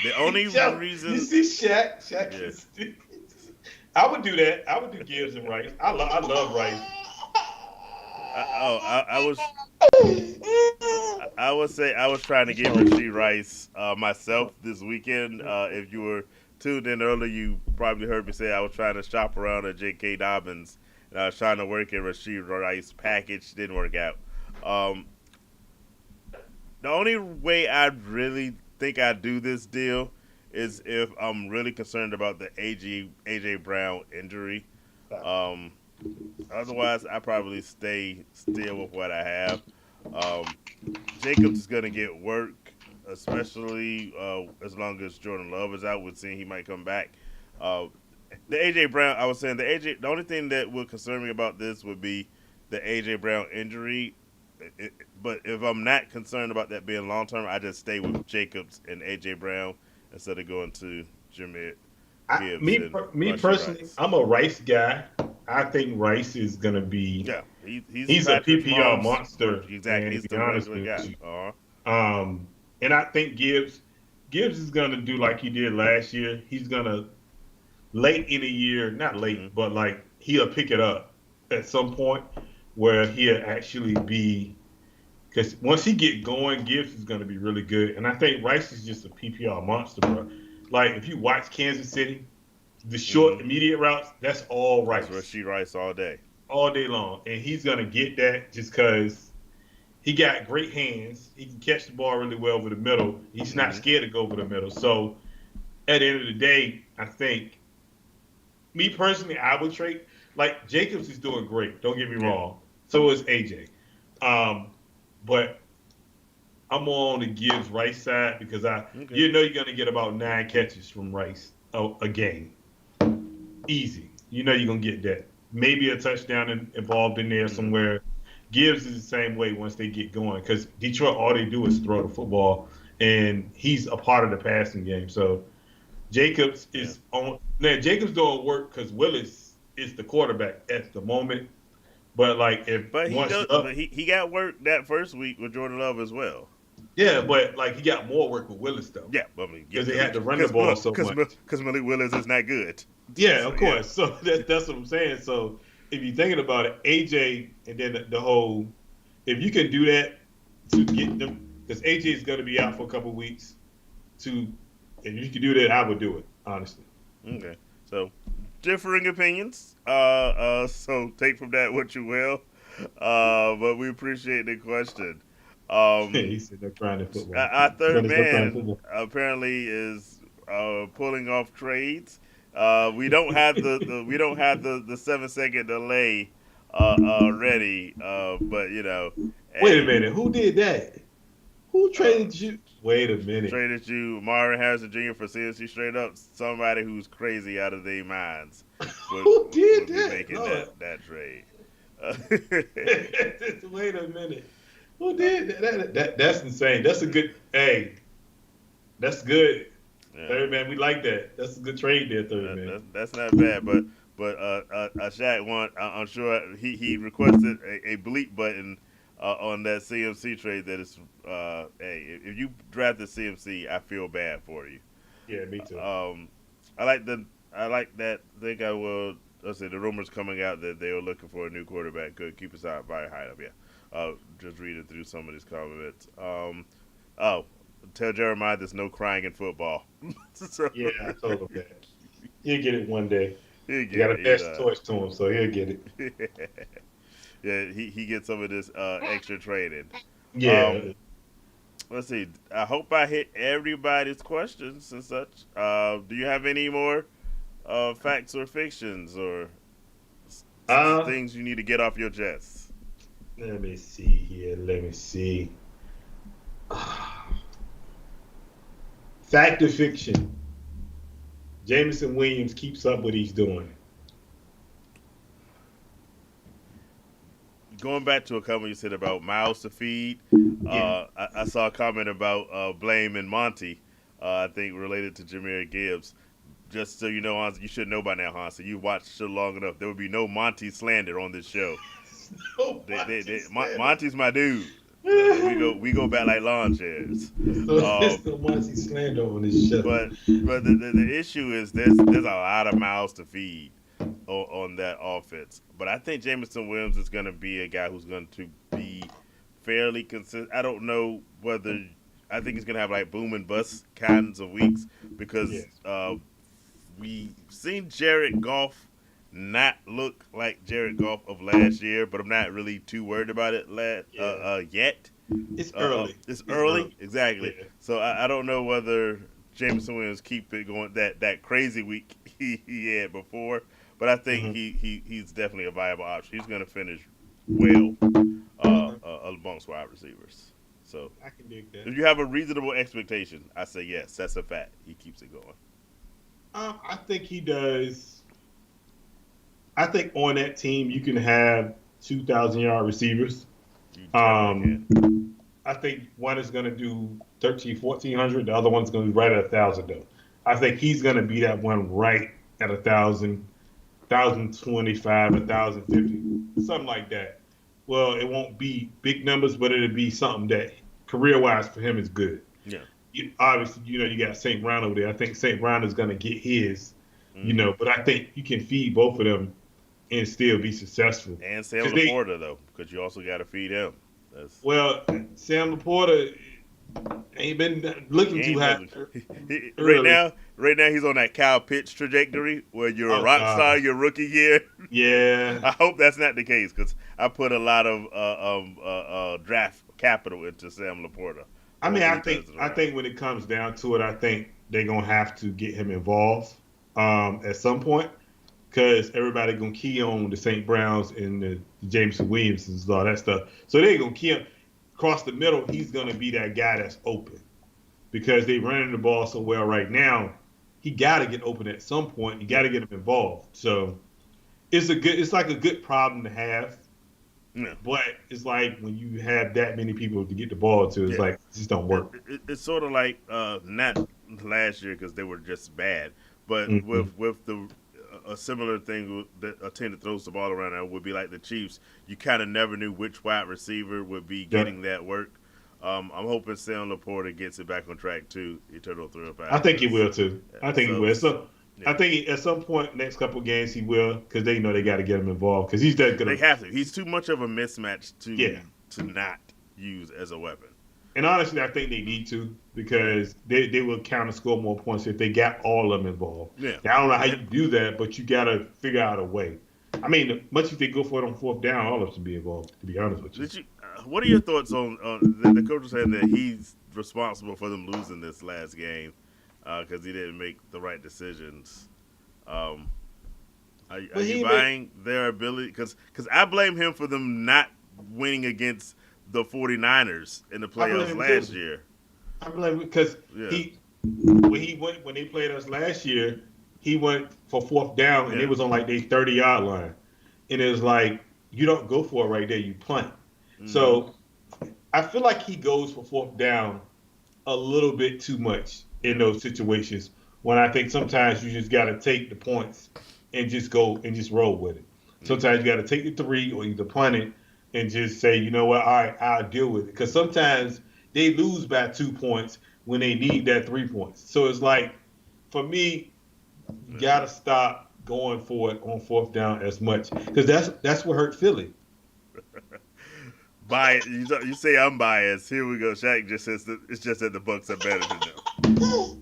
the only You reason, see Shaq? Shaq yeah, is. I would do that. I would do Gibbs and Rice. I love Rice. I was I would say I was trying to get Rasheed Rice myself this weekend. If you were tuned in earlier, you probably heard me say I was trying to shop around at J.K. Dobbins, and I was trying to work a Rasheed Rice package. Didn't work out. Um, the only way I really think I do this deal is if I'm really concerned about the AJ Brown injury. Um, Otherwise, I probably stay still with what I have. Um, Jacobs is going to get work, especially as long as Jordan Love is out. We're seeing he might come back. Uh, the AJ Brown, I was saying the AJ. The only thing that would concern me about this would be the AJ Brown injury. But if I'm not concerned about that being long term, I just stay with Jacobs and AJ Brown instead of going to Jameer Gibbs and Me Rushy personally, Rice. I'm a Rice guy. I think Rice is gonna be. Yeah, he's He's a Patrick PPR Mahomes. monster, Exactly, man. To he's be the honest regular with guy. you, and I think Gibbs is gonna do like he did last year. He's gonna late in the year, not Mm-hmm. late, but like he'll pick it up at some point where he'll actually be. Because once he get going, Gibbs is going to be really good, and I think Rice is just a PPR monster, bro. Like if you watch Kansas City, the Mm-hmm. short immediate routes, that's all That's Rice Rasheed Rice all day. all day long, and he's gonna get that just because he got great hands. He can catch the ball really well over the middle. He's not Mm-hmm. scared to go over the middle. So at the end of the day, I think me personally, I would trade. Like Jacobs is doing great. Don't get me Yeah. wrong. So is AJ. Um, but I'm more on the Gibbs Rice side because Okay. you know you're gonna get about 9 catches from Rice a game, easy. You know you're gonna get that. Maybe a touchdown involved in there Mm-hmm. somewhere. Gibbs is the same way once they get going because Detroit all they do is throw the football, and he's a part of the passing game. So Jacobs Yeah. is on now. Jacobs doing work because Willis is the quarterback at the moment. But like if But he once does. Love, But he got work that first week with Jordan Love as well. yeah, but like he got more work with Willis though Yeah. I mean, yeah, because they had to run the ball so much. because Malik Willis is not good. Yeah, So of yeah. course. So that's what I'm saying. So if you're thinking about it, AJ and then the whole, if you can do that to get them, because AJ is going to be out for a couple weeks. To if you can do that, I would do it honestly. Okay. So differing opinions. So take from that what you will. But we appreciate the question. Um, He said they're crying in football. our third When they start crying in man football. apparently is pulling off trades. We don't have we don't have the 7 second delay ready. But you know, Wait a hey, minute, who did that? Who uh, traded you? Wait a minute. traded you Marvin Harrison Jr. for CNC straight up. Somebody who's crazy out of their minds Who did would be that? making Lord. that trade. Wait a minute. Who did that's insane. That's a good. Hey, that's good. Yeah. Third man, we like that. That's a good trade there, third man. That's not bad, but Shaq want. I'm sure he requested a bleep button on that CMC trade. That is, hey, if you drafted CMC, I feel bad for you. Yeah, me too. Um, I like the I like that. I think I will. Let's say the rumors coming out that they were looking for a new quarterback. Could keep us out by high up. Yeah. Just reading through some of these comments. Oh, tell Jeremiah there's no crying in football. So, Yeah, I told him that. He'll get it one day. he'll You got get to it. pass the torch to him, so he'll get it. Yeah, he gets some of this extra training. Yeah. Um, let's see. I hope I hit everybody's questions and such. Do you have any more facts or fictions or Uh, things you need to get off your chest? Let me see here. Let me see. Fact or fiction? Jameson Williams keeps up what he's doing. Going back to a comment you said about mouths to feed, Yeah. I saw a comment about Blame and Monty. I think related to Jameer Gibbs. Just so you know, Hans, you should know by now, Hans. So you watched the show long enough. There would be no Monty slander on this show. Nobody said Monty's my dude. it. We go back like lawn chairs. So Um, it's no Monty slander on this show. but the issue is there's a lot of mouths to feed on that offense. But I think Jameson Williams is going to be a guy who's going to be fairly consistent. I don't know whether I think he's going to have like boom and bust kinds of weeks Yeah. because we seen Jared Goff not look like Jared Goff of last year, but I'm not really too worried about it Yeah. yet. It's early. It's It's early, early. exactly. Yeah. So I don't know whether Jameson Williams keep it going that crazy week he had before, but I think Hmm. he's definitely a viable option. He's going to finish well Okay. amongst wide receivers. So I can dig that. if you have a reasonable expectation, I say yes. That's a fact. He keeps it going. I think he does. I think on that team you can have 2,000-yard receivers. You definitely Um, can. I think one is going to do 13, 1,400. The other one's going to be right at 1,000 though. I think he's going to be that one right at 1,000, 1,025, 1,050, something like that. Well, it won't be big numbers, but it'll be something that career-wise for him is good. Yeah. Obviously, you got St. Brown over there. I think St. Brown is going to get his, Mm-hmm. but I think you can feed both of them and still be successful. And Sam Because they, Laporta though, because you also got to feed him. That's well, Sam Laporta ain't been looking he too ain't hot nothing. early. Right now he's on that Kyle Pitts trajectory where you're a Oh rock star God, your rookie year. yeah. I hope that's not the case because I put a lot of draft capital into Sam Laporta. I I mean, hope I he turns think it I around. think when it comes down to it, I think they're gonna have to get him involved at some point because everybody gonna key on the St. Browns and the Jameson Williamsons and all that stuff. So they're gonna key him across the middle. He's gonna be that guy that's open because they running the ball so well right now. He got to get open at some point. You got Yeah, to get him involved. So it's like a good problem to have. yeah, But it's like when you have that many people to get the ball to, it's yeah. like it just don't work. It's sort of like not last year because they were just bad, but Hmm. with the a similar thing that a team that throws the ball around now would be like the Chiefs. You kind of never knew which wide receiver would be Yep. getting that work. I'm hoping Sam Laporta gets it back on track too. Eternal thrill I think he passes. will too. I think he So will. So I yeah, think at some point next couple of games he will because they know they got to get him involved because he's that good. they have to. He's too much of a mismatch Yeah. to not use as a weapon. And honestly, I think they need to because they will counter score more points if they got all of them involved. Yeah. Now, I don't know how you And do that, but you got to figure out a way. I mean, much as they go for it on fourth down, all of them should be involved. To be honest with you. did you? What are your thoughts on the coach was saying that he's responsible for them losing this last game because he didn't make the right decisions? Um, are But you he made, buying their ability? Because I blame him for them not winning against the 49ers in the I blame playoffs him last too. year. I blame because Yeah, when they played us last year, he went for fourth down and yeah, it was on like their 30-yard line, and it was like you don't go for it right there, you punt. hmm, So I feel like he goes for fourth down a little bit too much in yeah, those situations. When I think sometimes you just got to take the points and just go and just roll with it. yeah. Sometimes you got to take the three or either punt it and just say, you know what, all right, I'll deal with it. Because sometimes they lose by 2 points when they need that 3 points. So it's like, for me, you Yeah. got to stop going for it on fourth down as much because that's what hurt Philly. Bias. You say I'm biased. Here we go. Shaq just says that it's just that the Bucks are better than them. So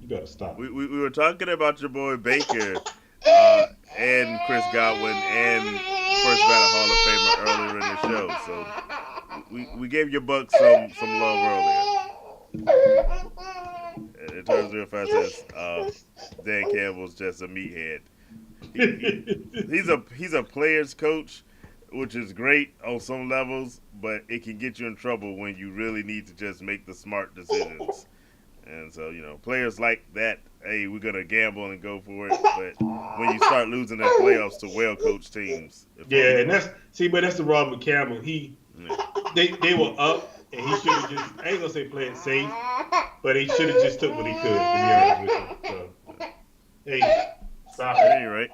You got to stop. we were talking about your boy Baker uh, and Chris Godwin and first ballot Hall of Famer earlier in the show. So we gave your Bucks some love earlier. In terms of if I says Dan Campbell's just a meathead. He's a player's coach, which is great on some levels, but it can get you in trouble when you really need to just make the smart decisions. And so, players like that, hey, we're gonna gamble and go for it. But when you start losing in playoffs to well-coached teams, yeah, and but that's the problem with Campbell. They were up, and he should have just. I ain't gonna say play it safe, but he should have just took what he could. To be honest with you. So, hey, stop it. At any rate,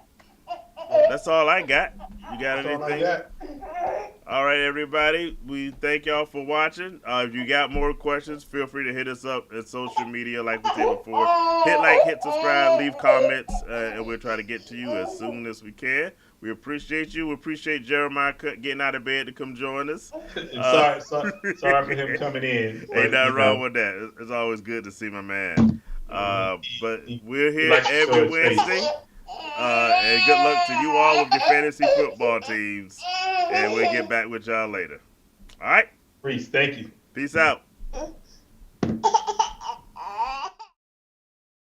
that's all I got. You got That's all I anything? got. All right, everybody. We thank y'all for watching. If you got more questions, feel free to hit us up at social media like we did before. Hit like, hit subscribe, leave comments, and we'll try to get to you as soon as we can. We appreciate you. We appreciate Jeremiah getting out of bed to come join us. Sorry for him coming in. Ain't nothing wrong with that. It's always good to see my man. But we're here every Wednesday. And good luck to you all with your fantasy football teams. And we'll get back with y'all later. All right? Reese, thank you. Peace out.